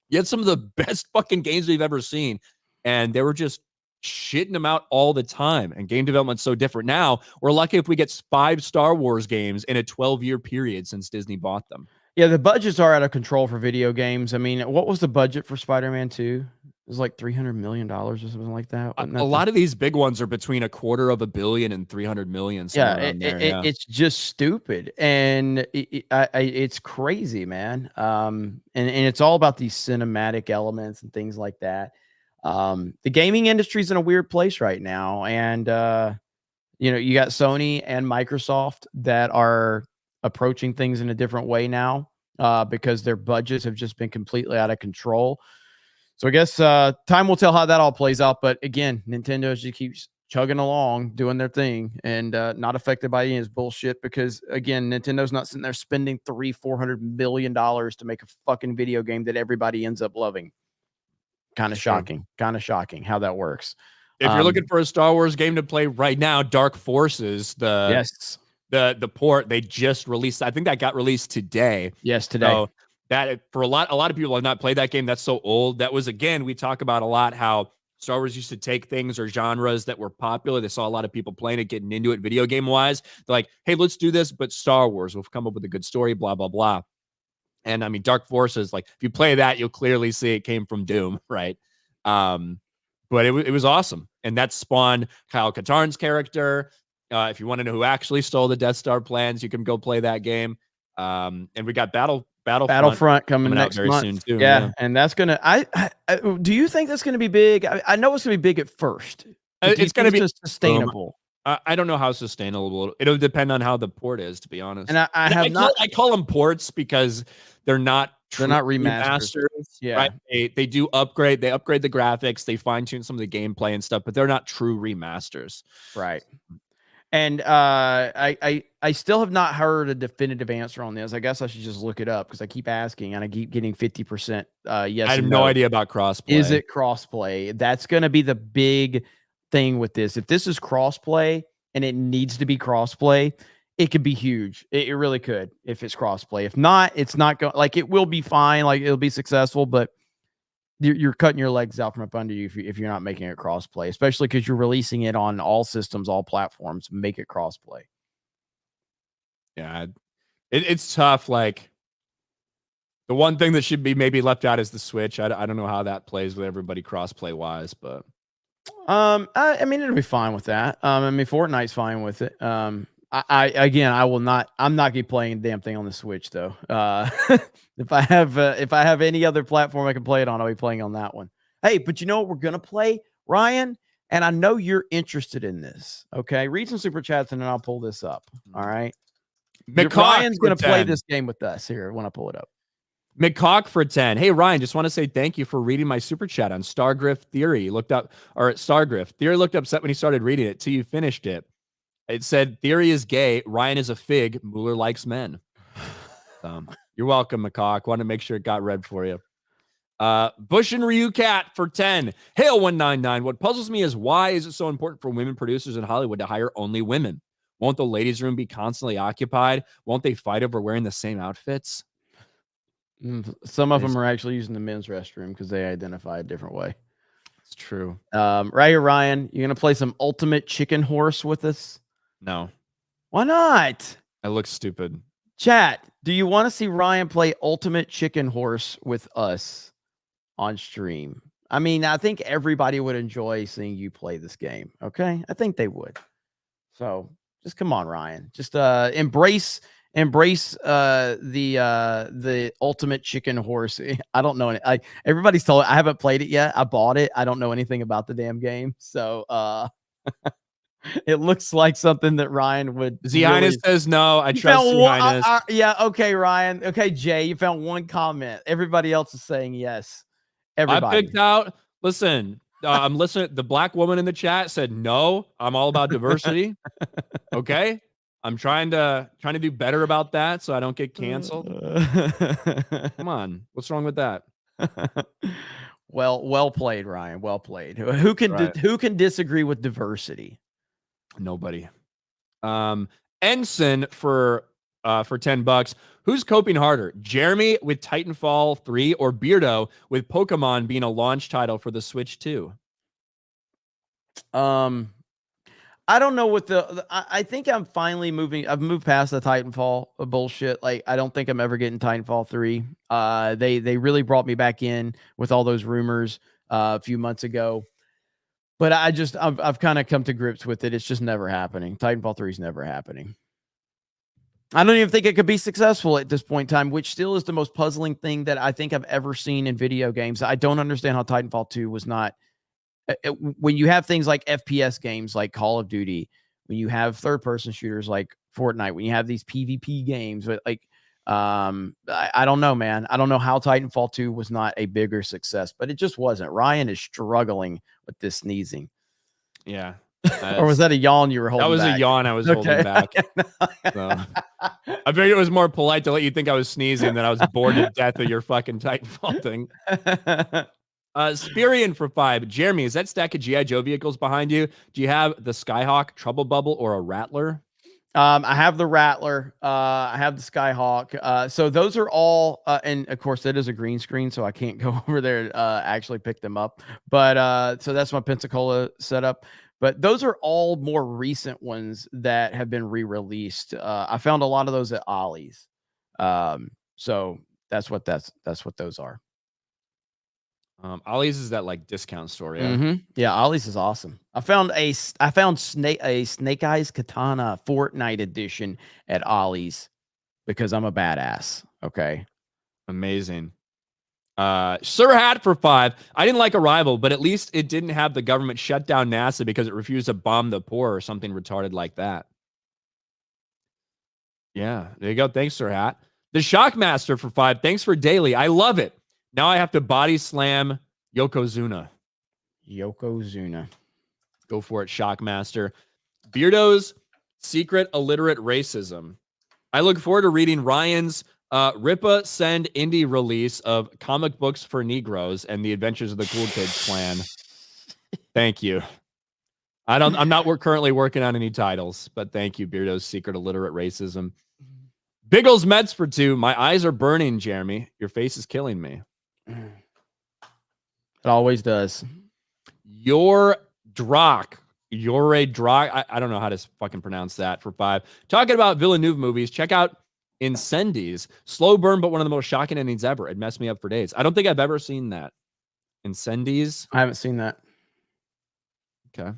You had some of the best fucking games we've ever seen, and they were just shitting them out all the time. And game development's so different now. We're lucky if we get 5 Star Wars games in a 12-year period since Disney bought them. Yeah, the budgets are out of control for video games. I mean, what was the budget for Spider-Man 2? It was like $300 million or something like that. A lot of these big ones are between $250 million and $300 million. It's just stupid, and it's crazy, man. And it's all about these cinematic elements and things like that. The gaming industry is in a weird place right now, and you got Sony and Microsoft that are approaching things in a different way now because their budgets have just been completely out of control. So I guess time will tell how that all plays out. But again, Nintendo just keeps chugging along, doing their thing, and not affected by any of this bullshit because, again, Nintendo's not sitting there spending $400 million to make a fucking video game that everybody ends up loving. Kind of shocking how that works. If you're looking for a Star Wars game to play right now, Dark Forces, the port they just released, I think that got released today. Yes, today. So that for a lot of people have not played that game. That's so old. That was, again, we talk about a lot how Star Wars used to take things or genres that were popular. They saw a lot of people playing it, getting into it video game wise. They're like, hey, let's do this, but Star Wars. We'll come up with a good story, blah, blah, blah. And I mean, Dark Forces, like if you play that, you'll clearly see it came from Doom, right? But it was awesome. And that spawned Kyle Katarn's character. If you want to know who actually stole the Death Star plans, you can go play that game. And we got Battlefront coming next very month soon too. Yeah, and that's gonna. I do you think that's gonna be big? I know it's gonna be big at first. It's gonna be sustainable. I don't know how sustainable it'll depend on how the port is, to be honest. And I call them ports because they're not remasters. Yeah, right? They do upgrade. They upgrade the graphics. They fine tune some of the gameplay and stuff, but they're not true remasters. Right. And I still have not heard a definitive answer on this. I guess I should just look it up because I keep asking and I keep getting 50% yes. I have no idea about crossplay. Is it crossplay? That's going to be the big thing with this. If this is crossplay and it needs to be crossplay, it could be huge. It really could if it's crossplay. If not, it's not going. Like it will be fine. Like it'll be successful, but you're cutting your legs out from up under you if you're not making it crossplay, especially because you're releasing it on all systems, all platforms. Make it crossplay. Yeah, it's tough. Like, the one thing that should be maybe left out is the Switch. I don't know how that plays with everybody crossplay wise, but I mean, it'll be fine with that. I mean, Fortnite's fine with it. I'm not gonna be playing a damn thing on the Switch though. If I have any other platform I can play it on, I'll be playing on that one. Hey, but you know what we're gonna play, Ryan? And I know you're interested in this. Okay, read some super chats and then I'll pull this up. All right. Ryan's gonna play this game with us here when I pull it up. McCock for 10. Hey, Ryan, just want to say thank you for reading my super chat on Stargrift Theory. Stargrift Theory looked upset when he started reading it till you finished it. It said, Theory is gay. Ryan is a fig. Mueller likes men. You're welcome, McCock. Want to make sure it got read for you. Bush and Ryu Cat for 10. Hail 199. What puzzles me is why is it so important for women producers in Hollywood to hire only women? Won't the ladies' room be constantly occupied? Won't they fight over wearing the same outfits? Some of them are actually using the men's restroom because they identify a different way. It's true. Right here, Ryan, you gonna play some Ultimate Chicken Horse with us? No. Why not? I look stupid. Chat, do you want to see Ryan play Ultimate Chicken Horse with us on stream? I mean, I think everybody would enjoy seeing you play this game. Okay, I think they would. So just come on, Ryan. Just embrace the Ultimate Chicken Horse. I don't know. Everybody's told I haven't played it yet. I bought it. I don't know anything about the damn game. So it looks like something that Ryan would. Z-Highness says no. I trust Z-Highness. Yeah. Okay, Ryan. Okay, Jay, you found one comment. Everybody else is saying yes. Everybody. I picked out. Listen, I'm listening. The black woman in the chat said no. I'm all about diversity. Okay. I'm trying to do better about that so I don't get canceled. Come on. What's wrong with that? Well played, Ryan. Well played. Who can disagree with diversity? Nobody. Ensign for $10. Who's coping harder? Jeremy with Titanfall 3 or Beardo with Pokemon being a launch title for the Switch 2? I don't know what I think I'm finally moving. I've moved past the Titanfall bullshit. Like, I don't think I'm ever getting Titanfall 3. They really brought me back in with all those rumors a few months ago. But I've kind of come to grips with it. It's just never happening. Titanfall 3 is never happening. I don't even think it could be successful at this point in time, which still is the most puzzling thing that I think I've ever seen in video games. I don't understand how Titanfall 2 was not. When you have things like FPS games like Call of Duty, when you have third-person shooters like Fortnite, when you have these PvP games, like I don't know, man. I don't know how Titanfall 2 was not a bigger success, but it just wasn't. Ryan is struggling with this sneezing. Yeah. Or was that a yawn you were holding back? That was a yawn I was holding back. So, I figured it was more polite to let you think I was sneezing than I was bored to death of your fucking Titanfall thing. Spirian for 5. Jeremy, is that stack of G.I. Joe vehicles behind you? Do you have the Skyhawk, Trouble Bubble, or a Rattler? I have the Rattler. I have the Skyhawk. So those are all, and of course that is a green screen, so I can't go over there and actually pick them up. But so that's my Pensacola setup. But those are all more recent ones that have been re-released. I found a lot of those at Ollie's. So that's what those are. Ollie's is that like discount store, yeah. Mm-hmm. Yeah, Ollie's is awesome. I found Snake Eyes Katana Fortnite edition at Ollie's because I'm a badass. Okay. Amazing. Sir Hat for 5. I didn't like Arrival, but at least it didn't have the government shut down NASA because it refused to bomb the poor or something retarded like that. Yeah, there you go. Thanks, Sir Hat. The Shockmaster for 5. Thanks for daily. I love it. Now I have to body slam Yokozuna. Go for it, Shockmaster. Beardo's Secret Illiterate Racism. I look forward to reading Ryan's Ripa Send indie release of Comic Books for Negroes and the Adventures of the Cool Kids Clan. Thank you. I'm not currently working on any titles, but thank you, Beardo's Secret Illiterate Racism. Biggles Mets for 2. My eyes are burning, Jeremy. Your face is killing me. It always does. Your Drock. Yore Drock. I don't know how to fucking pronounce that for 5. Talking about Villeneuve movies, check out Incendies. Slow burn, but one of the most shocking endings ever. It messed me up for days. I don't think I've ever seen that. Incendies. I haven't seen that. Okay.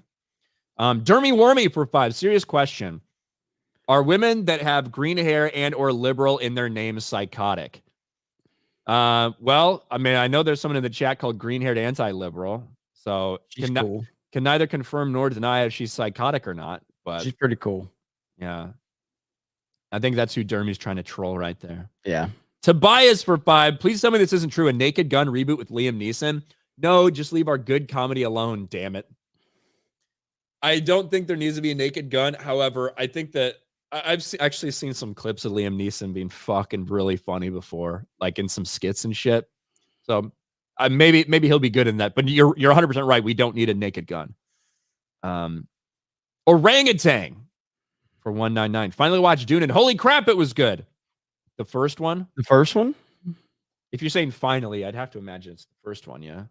Dermy Wormy for 5. Serious question. Are women that have green hair and or liberal in their name psychotic? Well, I mean, I know there's someone in the chat called green-haired anti-liberal. So She's cool. Can neither confirm nor deny if she's psychotic or not. But She's pretty cool. Yeah. I think that's who Dermy's trying to troll right there. Yeah. Tobias for 5. Please tell me this isn't true. A Naked Gun reboot with Liam Neeson? No, just leave our good comedy alone, damn it. I don't think there needs to be a Naked Gun. However, I think that I've actually seen some clips of Liam Neeson being fucking really funny before, like in some skits and shit. So maybe he'll be good in that. But you're 100% right. We don't need a Naked Gun. Orangutan for 199. Finally watched Dune, and holy crap, it was good. The first one? The first one? If you're saying finally, I'd have to imagine it's the first one, yeah.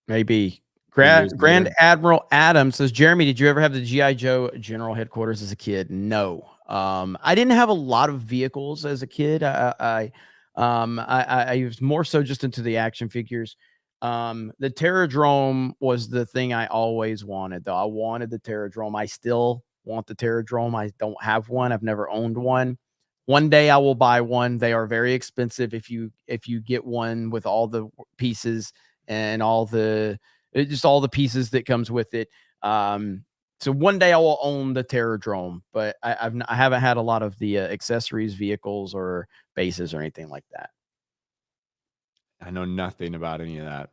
Maybe. Grand Admiral Adams says, Jeremy, did you ever have the G.I. Joe General Headquarters as a kid? No. I didn't have a lot of vehicles as a kid. I was more so just into the action figures. The Terradrome was the thing I always wanted, though. I wanted the Terradrome. I still want the Terradrome. I don't have one. I've never owned one. One day I will buy one. They are very expensive if you get one with all the pieces and all the pieces that comes with it. So one day I will own the Terradrome, but I haven't had a lot of the accessories, vehicles, or bases or anything like that. I know nothing about any of that.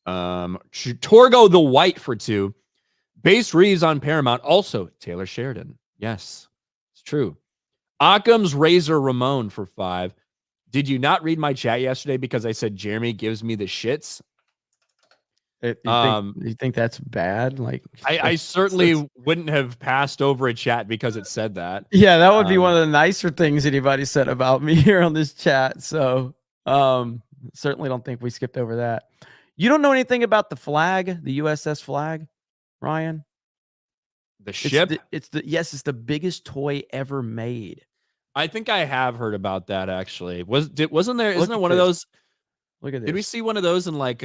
Torgo the White for 2. Base Reeves on Paramount. Also Taylor Sheridan. Yes, it's true. Occam's Razor Ramon for 5. Did you not read my chat yesterday because I said Jeremy gives me the shits? You think that's bad? Like I certainly wouldn't have passed over a chat because it said that. Yeah, that would be one of the nicer things anybody said about me here on this chat. So certainly don't think we skipped over that. You don't know anything about the flag, the USS Flag, Ryan? The ship? It's the biggest toy ever made. I think I have heard about that actually. Isn't there one of those? Look at this. Did we see one of those in like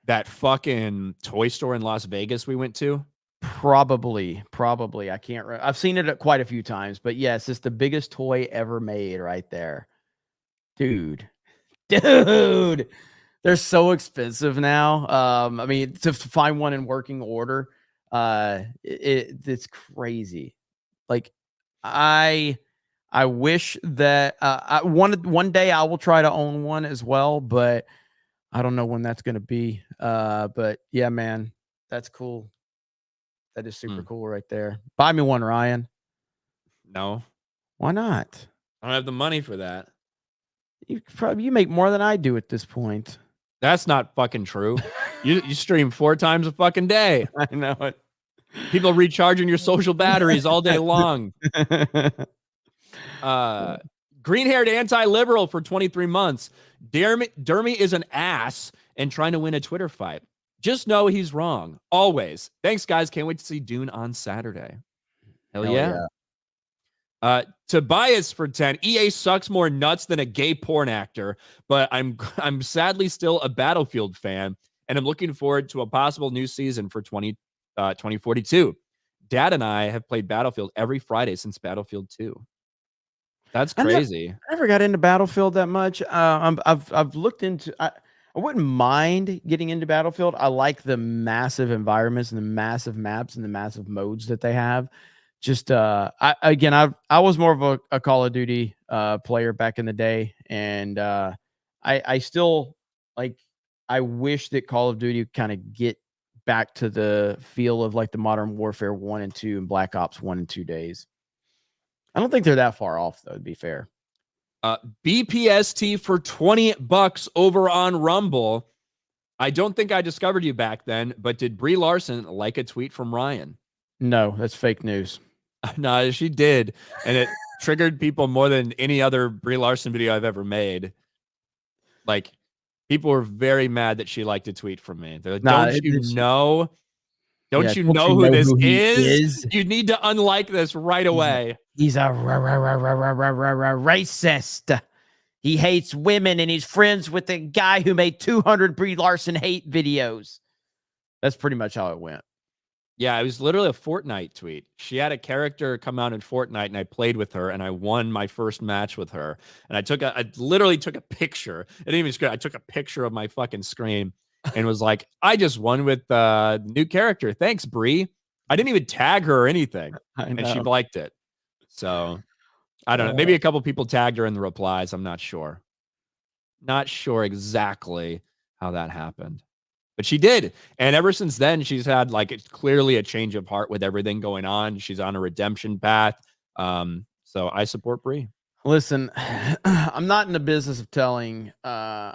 that fucking toy store in Las Vegas we went to? Probably. I can't remember. I've seen it at quite a few times, but yes, it's the biggest toy ever made right there. Dude. They're so expensive now. I mean, to find one in working order, it's crazy. Like I wish that one day I will try to own one as well, but I don't know when that's going to be. But yeah, man, that's cool. That is super cool right there. Buy me one, Ryan. No. Why not? I don't have the money for that. You make more than I do at this point. That's not fucking true. You stream 4 times a fucking day. I know it. People recharging your social batteries all day long. Green-haired anti-liberal for 23 months. Dermy is an ass and trying to win a Twitter fight. Just know he's wrong. Always. Thanks, guys. Can't wait to see Dune on Saturday. Hell yeah. Tobias for 10. EA sucks more nuts than a gay porn actor, but I'm sadly still a Battlefield fan, and I'm looking forward to a possible new season for 2042. Dad and I have played Battlefield every Friday since Battlefield 2. That's crazy. I never got into Battlefield that much. I've looked into. I wouldn't mind getting into Battlefield. I like the massive environments and the massive maps and the massive modes that they have. Just I was more of a Call of Duty player back in the day, and I still like. I wish that Call of Duty kind of get back to the feel of like the Modern Warfare 1 and 2 and Black Ops 1 and 2 days. I don't think they're that far off, though, to be fair. BPST for $20 over on Rumble. I don't think I discovered you back then, but did Brie Larson like a tweet from Ryan? No, that's fake news. No, she did. And it triggered people more than any other Brie Larson video I've ever made. Like, People were very mad that she liked a tweet from me. They're like, Nah, don't you know? yeah, Don't you don't you know who know this who he is? is? You need to unlike this right away. He's a racist. He hates women, and he's friends with the guy who made 200 Brie Larson hate videos. That's pretty much how it went. Yeah, it was literally a Fortnite tweet. She had a character come out in Fortnite, and I played with her, and I won my first match with her. And I literally took a picture. I didn't even screen. I took a picture of my fucking screen and was like, I just won with the new character. Thanks, Brie. I didn't even tag her or anything, and she liked it. So I don't know. Maybe a couple people tagged her in the replies. I'm not sure. Not sure exactly how that happened. But she did. And ever since then, she's had like it's clearly a change of heart with everything going on. She's on a redemption path. So I support Brie. Listen, I'm not in the business of telling Ryan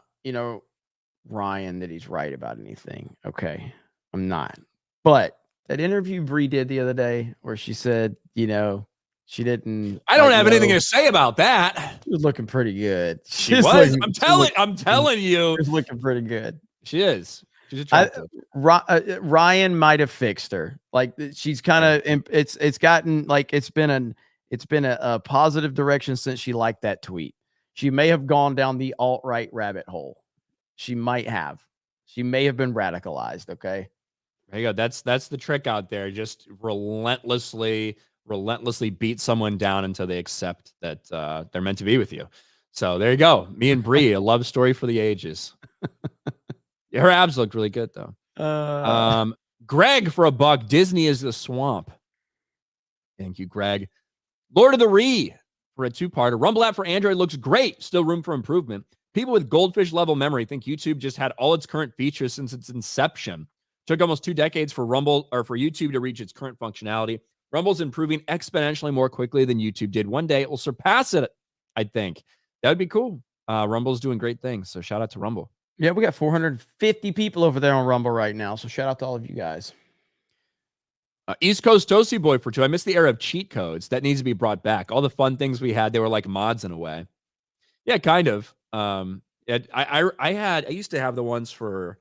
that he's right about anything. Okay. I'm not. But that interview Brie did the other day where she said, she didn't. I don't have anything to say about that. She was looking pretty good. She was. I'm telling you. She's looking pretty good. She is. She's attractive. Ryan might have fixed her. Like she's kind of it's gotten like it's been a positive direction since she liked that tweet. She may have gone down the alt-right rabbit hole. She may have been radicalized. Okay. There you go. That's the trick out there. Just relentlessly beat someone down until they accept that they're meant to be with you. So there you go. Me and Brie, a love story for the ages. Her abs look really good though. Greg for $1. Disney is the swamp. Thank you, Greg. Lord of the Ree for a 2-parter. Rumble app for Android looks great. Still room for improvement. People with goldfish level memory think YouTube just had all its current features since its inception. Took almost 2 decades for YouTube to reach its current functionality. Rumble's improving exponentially more quickly than YouTube did. One day it will surpass it, I think. That would be cool. Rumble's doing great things. So shout out to Rumble. Yeah, we got 450 people over there on Rumble right now. So shout out to all of you guys. East Coast Toasty Boy for $2. I miss the era of cheat codes. That needs to be brought back. All the fun things we had, they were like mods in a way. Yeah, kind of. I used to have the ones for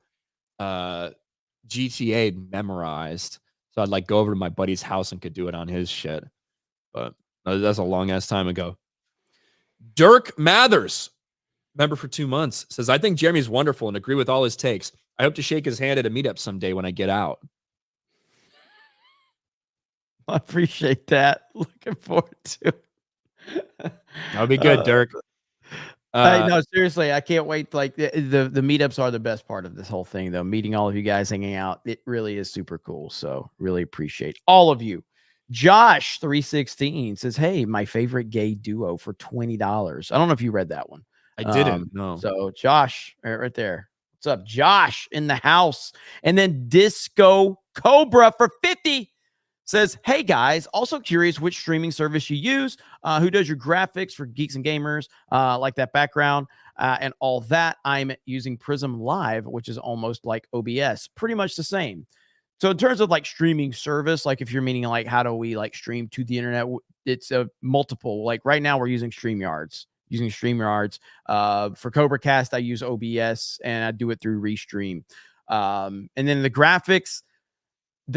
GTA memorized. So I'd like go over to my buddy's house and could do it on his shit. But that's a long ass time ago. Dirk Mathers, member for 2 months, says, I think Jeremy's wonderful and agree with all his takes. I hope to shake his hand at a meetup someday when I get out. I appreciate that. Looking forward to it. That would be good, Dirk. No, seriously, I can't wait. Like the meetups are the best part of this whole thing, though. Meeting all of you guys, hanging out, it really is super cool. So really appreciate all of you. Josh 316 says, "Hey, my favorite gay duo for $20." I don't know if you read that one. I didn't. No. So Josh, right there. What's up, Josh in the house? And then Disco Cobra for 50 says, "Hey guys, also curious which streaming service you use. Who does your graphics for Geeks and Gamers? Like that background and all that. I'm using Prism Live, which is almost like OBS, pretty much the same. So in terms of like streaming service, like if you're meaning like how do we like stream to the internet, it's a multiple. Like right now we're using StreamYards. For Cobra Cast, I use OBS and I do it through Restream. And then the graphics,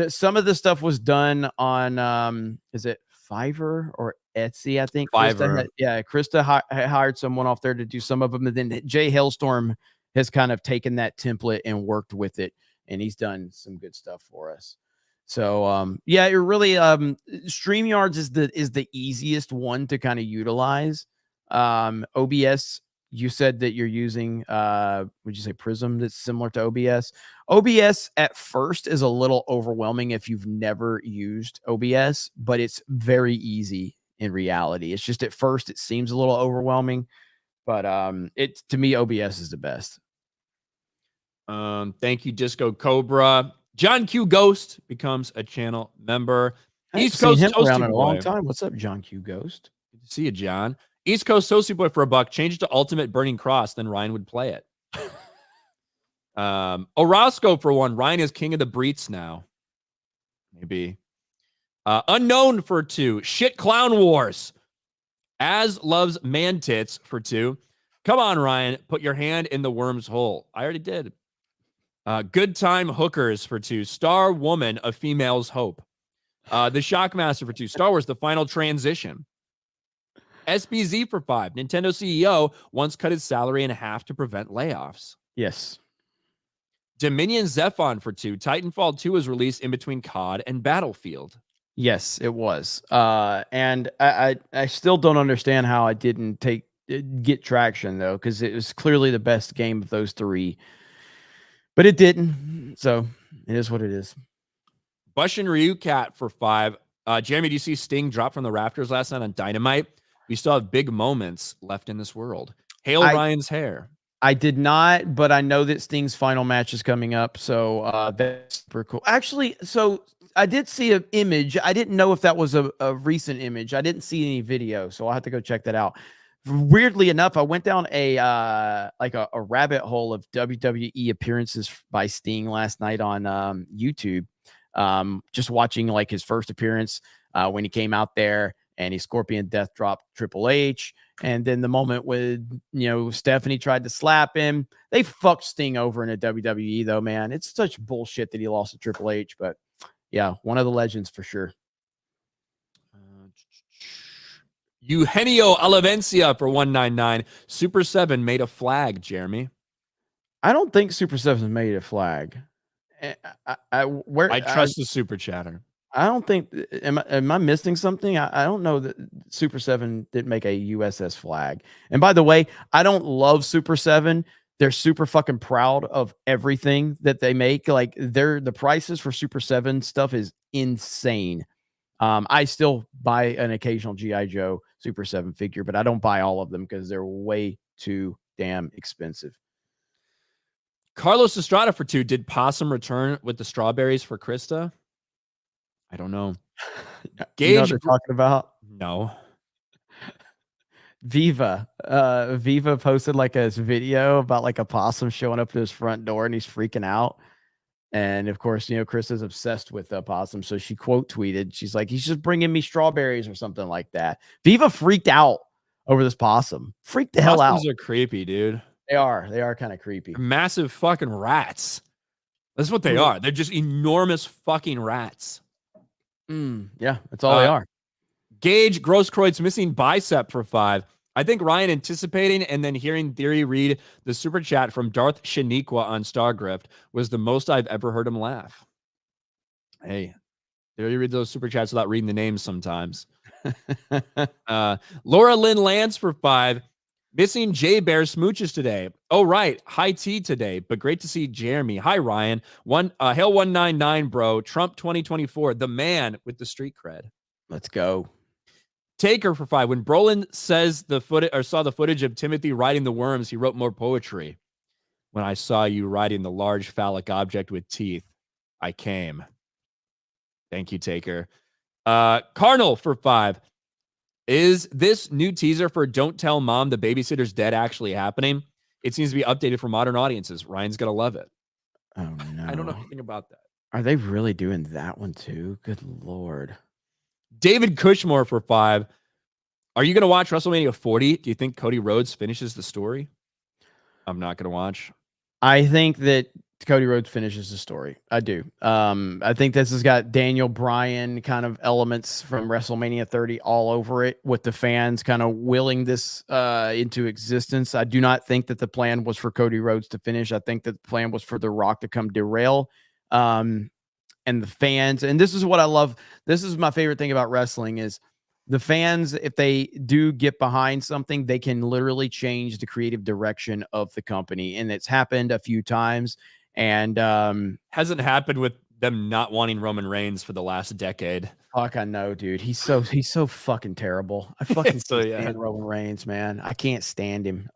some of the stuff was done on is it Fiverr or Etsy? I think Fiverr. Krista hired someone off there to do some of them, and then Jay Hailstorm has kind of taken that template and worked with it, and he's done some good stuff for us. So yeah, it really StreamYards is the easiest one to kind of utilize. OBS, you said that you're using would you say Prism that's similar to OBS? OBS at first is a little overwhelming if you've never used OBS, but it's very easy in reality. It's just at first it seems a little overwhelming, but to me OBS is the best. Thank you, Disco Cobra. John Q Ghost becomes a channel member. East Coast Toasty Boy. In a long time. What's up, John Q Ghost? Good to see you, John. East Coast Toasty Boy for $1. Change it to Ultimate Burning Cross, then Ryan would play it. Orozco for $1. Ryan is king of the breets now. Maybe. Unknown for $2. Shit Clown Wars. As loves man tits for $2. Come on, Ryan. Put your hand in the worm's hole. I already did. Good time hookers for 2. Star Woman, a female's hope. The Shockmaster for 2. Star Wars, the final transition. SBZ for 5. Nintendo CEO once cut his salary in half to prevent layoffs. Yes. Dominion Zephon for 2. Titanfall 2 was released in between COD and Battlefield. Yes, it was. And I still don't understand how I didn't get traction though, because it was clearly the best game of those 3. But it didn't. So it is what it is. Bush and Ryu Cat for 5. Jeremy, do you see Sting drop from the rafters last night on Dynamite? We still have big moments left in this world. Hail Ryan's hair. I did not, but I know that Sting's final match is coming up. So that's super cool. Actually, so I did see an image. I didn't know if that was a recent image. I didn't see any video, so I'll have to go check that out. Weirdly enough, I went down a rabbit hole of WWE appearances by Sting last night on YouTube. Just watching like his first appearance when he came out there and he Scorpion Death dropped Triple H. And then the moment when, Stephanie tried to slap him, they fucked Sting over in a WWE though, man. It's such bullshit that he lost to Triple H, but yeah, one of the legends for sure. Eugenio Alavencia for 199. Super 7 made a flag, Jeremy. I don't think Super 7 made a flag. I trust the super chatter. I don't think. Am I missing something? I don't know that Super 7 didn't make a USS flag. And by the way, I don't love Super 7. They're super fucking proud of everything that they make. Like the prices for Super 7 stuff is insane. I still buy an occasional G.I. Joe Super 7 figure, but I don't buy all of them because they're way too damn expensive. Carlos Estrada for 2. Did Possum return with the strawberries for Krista? I don't know. Gage, you know what they're talking about? No. Viva posted like a video about like a possum showing up to his front door and he's freaking out. And of course, Krista's obsessed with the possum. So she quote tweeted, she's like, he's just bringing me strawberries or something like that. Viva freaked out over this possum. Freaked the hell out. Possums are creepy, dude. They are kind of creepy. Massive fucking rats. That's what they are. They're just enormous fucking rats. Yeah, that's all they are. Gage Grosskreutz missing bicep for 5. I think Ryan anticipating and then hearing Theory read the super chat from Darth Shaniqua on Stargrift was the most I've ever heard him laugh. Hey, Theory read those super chats without reading the names sometimes. Laura Lynn Lance for 5. Missing J Bear smooches today. Oh, right. High tea today, but great to see Jeremy. Hi, Ryan. Hail 199, bro. Trump 2024, the man with the street cred. Let's go. Taker for 5. When Brolin says saw the footage of Timothy riding the worms, he wrote more poetry. When I saw you riding the large phallic object with teeth, I came. Thank you, Taker. Carnal for 5. Is this new teaser for Don't Tell Mom the Babysitter's Dead actually happening? It seems to be updated for modern audiences. Ryan's going to love it. Oh, no. I don't know anything about that. Are they really doing that one too? Good Lord. David Cushmore for 5. Are you going to watch WrestleMania 40? Do you think Cody Rhodes finishes the story? I'm not going to watch. I think that Cody Rhodes finishes the story. I do. I think this has got Daniel Bryan kind of elements from WrestleMania 30 all over it, with the fans kind of willing this into existence. I do not think that the plan was for Cody Rhodes to finish. I think that the plan was for The Rock to come derail. And the fans, and this is what I love. This is my favorite thing about wrestling is the fans, if they do get behind something, they can literally change the creative direction of the company. And it's happened a few times. And hasn't happened with them not wanting Roman Reigns for the last decade. Fuck, I know, dude. He's so fucking terrible. I fucking stand Roman Reigns, man. I can't stand him.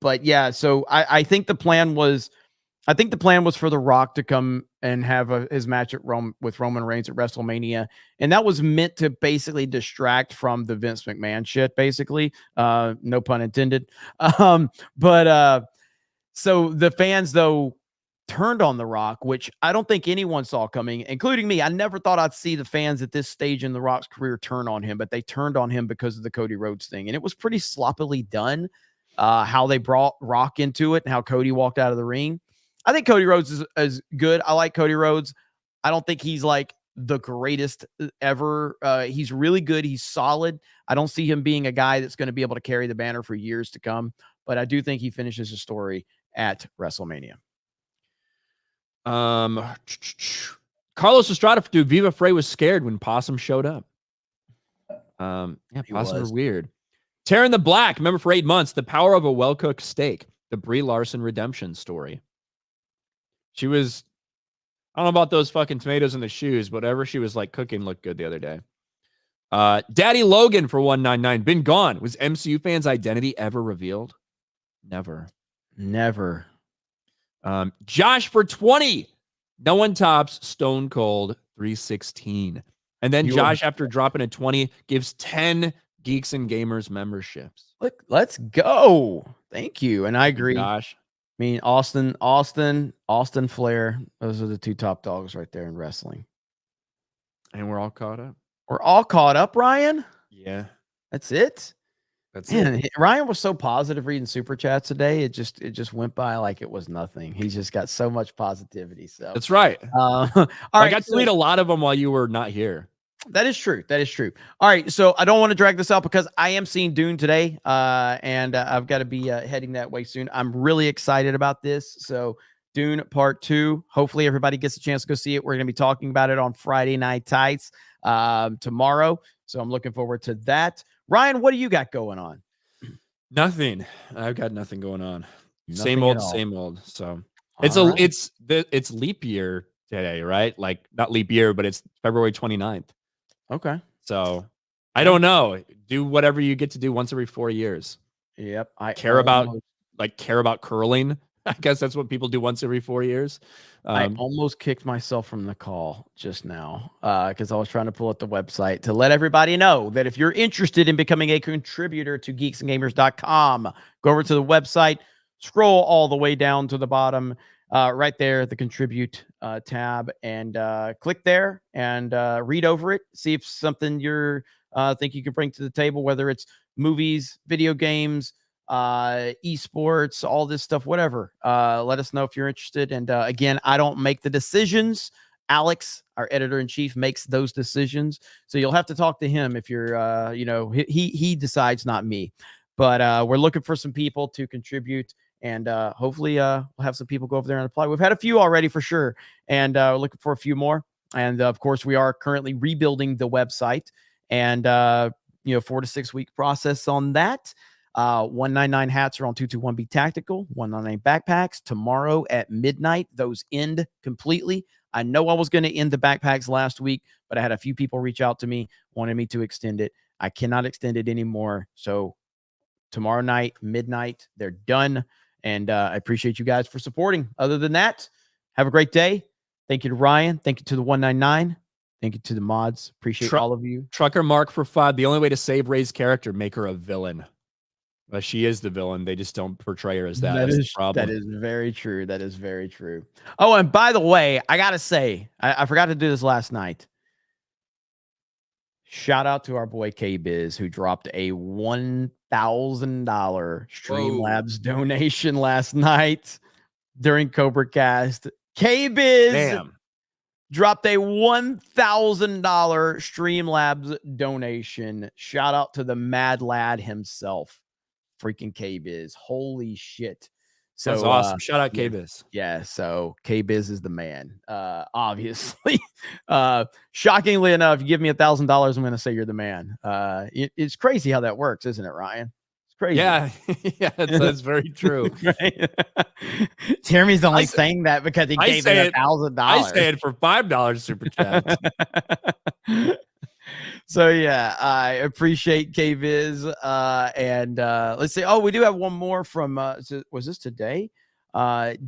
But yeah, so I think the plan was for The Rock to come and have his match with Roman Reigns at WrestleMania. And that was meant to basically distract from the Vince McMahon shit, basically. No pun intended. So the fans, though, turned on The Rock, which I don't think anyone saw coming, including me. I never thought I'd see the fans at this stage in The Rock's career turn on him, but they turned on him because of the Cody Rhodes thing. And it was pretty sloppily done. how they brought Rock into it and how Cody walked out of the ring. I think Cody Rhodes is good. I like Cody Rhodes. I don't think he's like the greatest ever. He's really good. He's solid. I don't see him being a guy that's going to be able to carry the banner for years to come, but I do think he finishes his story at WrestleMania. Carlos Estrada to Viva Frey was scared when Possum showed up. Yeah, Possum was weird. Taryn the Black, remember for 8 months, the power of a well-cooked steak, the Brie Larson redemption story. She was, I don't know about those fucking tomatoes in the shoes, whatever she was like cooking looked good the other day. Daddy Logan for 199, been gone. Was MCU fans' identity ever revealed? Never. Josh for 20. No one tops Stone Cold 316. And then Josh, after dropping a 20, gives 10 Geeks and Gamers memberships. Look, let's go. Thank you. And I agree. Josh. I mean, Austin Flair. Those are the two top dogs right there in wrestling. And we're all caught up. We're all caught up, Ryan. Yeah. That's it. Man, Ryan was so positive reading super chats today. It just went by like it was nothing. He's just got so much positivity. So that's right. All right, I got to read a lot of them while you were not here. That is true. All right. So I don't want to drag this out because I am seeing Dune today. And I've got to be heading that way soon. I'm really excited about this. So Dune Part 2. Hopefully everybody gets a chance to go see it. We're going to be talking about it on Friday Night Tights tomorrow. So I'm looking forward to that. Ryan, what do you got going on? Nothing. I've got nothing going on. Nothing Same old. So it's leap year today, right? Like not leap year, but it's February 29th. Okay. So I don't know. Do whatever you get to do once every 4 years. Yep. I care about curling. I guess that's what people do once every 4 years. I almost kicked myself from the call just now because I was trying to pull up the website to let everybody know that if you're interested in becoming a contributor to geeksandgamers.com, go over to the website, scroll all the way down to the bottom, right there, the contribute tab, and click there and read over it. See if something you're think you can bring to the table, whether it's movies, video games, esports, all this stuff, whatever. Let us know if you're interested. And again, I don't make the decisions. Alex, our editor-in-chief, makes those decisions. So you'll have to talk to him if you're, he decides, not me. But we're looking for some people to contribute. And hopefully we'll have some people go over there and apply. We've had a few already for sure. And we're looking for a few more. And of course, we are currently rebuilding the website. And, 4 to 6 week process on that. 199 hats are on 221B Tactical. 199 backpacks tomorrow at midnight. Those end completely. I know I was going to end the backpacks last week, but I had a few people reach out to me, wanted me to extend it. I cannot extend it anymore. So tomorrow night, midnight, they're done. And I appreciate you guys for supporting. Other than that, have a great day. Thank you to Ryan. Thank you to the 199. Thank you to the mods. Appreciate all of you. Trucker Mark for 5. The only way to save Ray's character, make her a villain. Well, she is the villain. They just don't portray her as that. That is the problem. That is very true. That is very true. Oh, and by the way, I got to say, I forgot to do this last night. Shout out to our boy K-Biz, who dropped a $1,000 Streamlabs donation last night during Cobra Cast. K-Biz dropped a $1,000 Streamlabs donation. Shout out to the mad lad himself. Freaking K-Biz. Holy shit. So that's awesome. Shout out K-Biz. Yeah, so K-Biz is the man. Obviously. Shockingly enough, you give me $1,000, I'm gonna say you're the man. It's crazy how that works, isn't it, Ryan? It's crazy. Yeah, that's very true. Jeremy's only saying that because he gave it $1,000. I say it for $5 super chat. So yeah, I appreciate KViz. And let's see. Oh, we do have one more from was this today?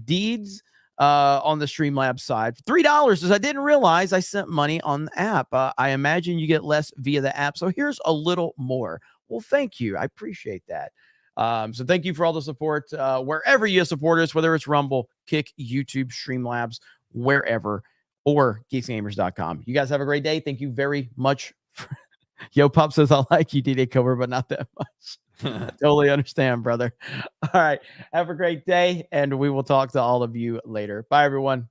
Deeds on the Streamlabs side. $3, as I didn't realize I sent money on the app. I imagine you get less via the app. So here's a little more. Well, thank you. I appreciate that. So thank you for all the support. Wherever you support us, whether it's Rumble, Kick, YouTube, Streamlabs, wherever, or geeksgamers.com. You guys have a great day. Thank you very much. Yo Pop says, I like you, DJ Cover, but not that much. I totally understand, brother. All right. Have a great day, and we will talk to all of you later. Bye, everyone.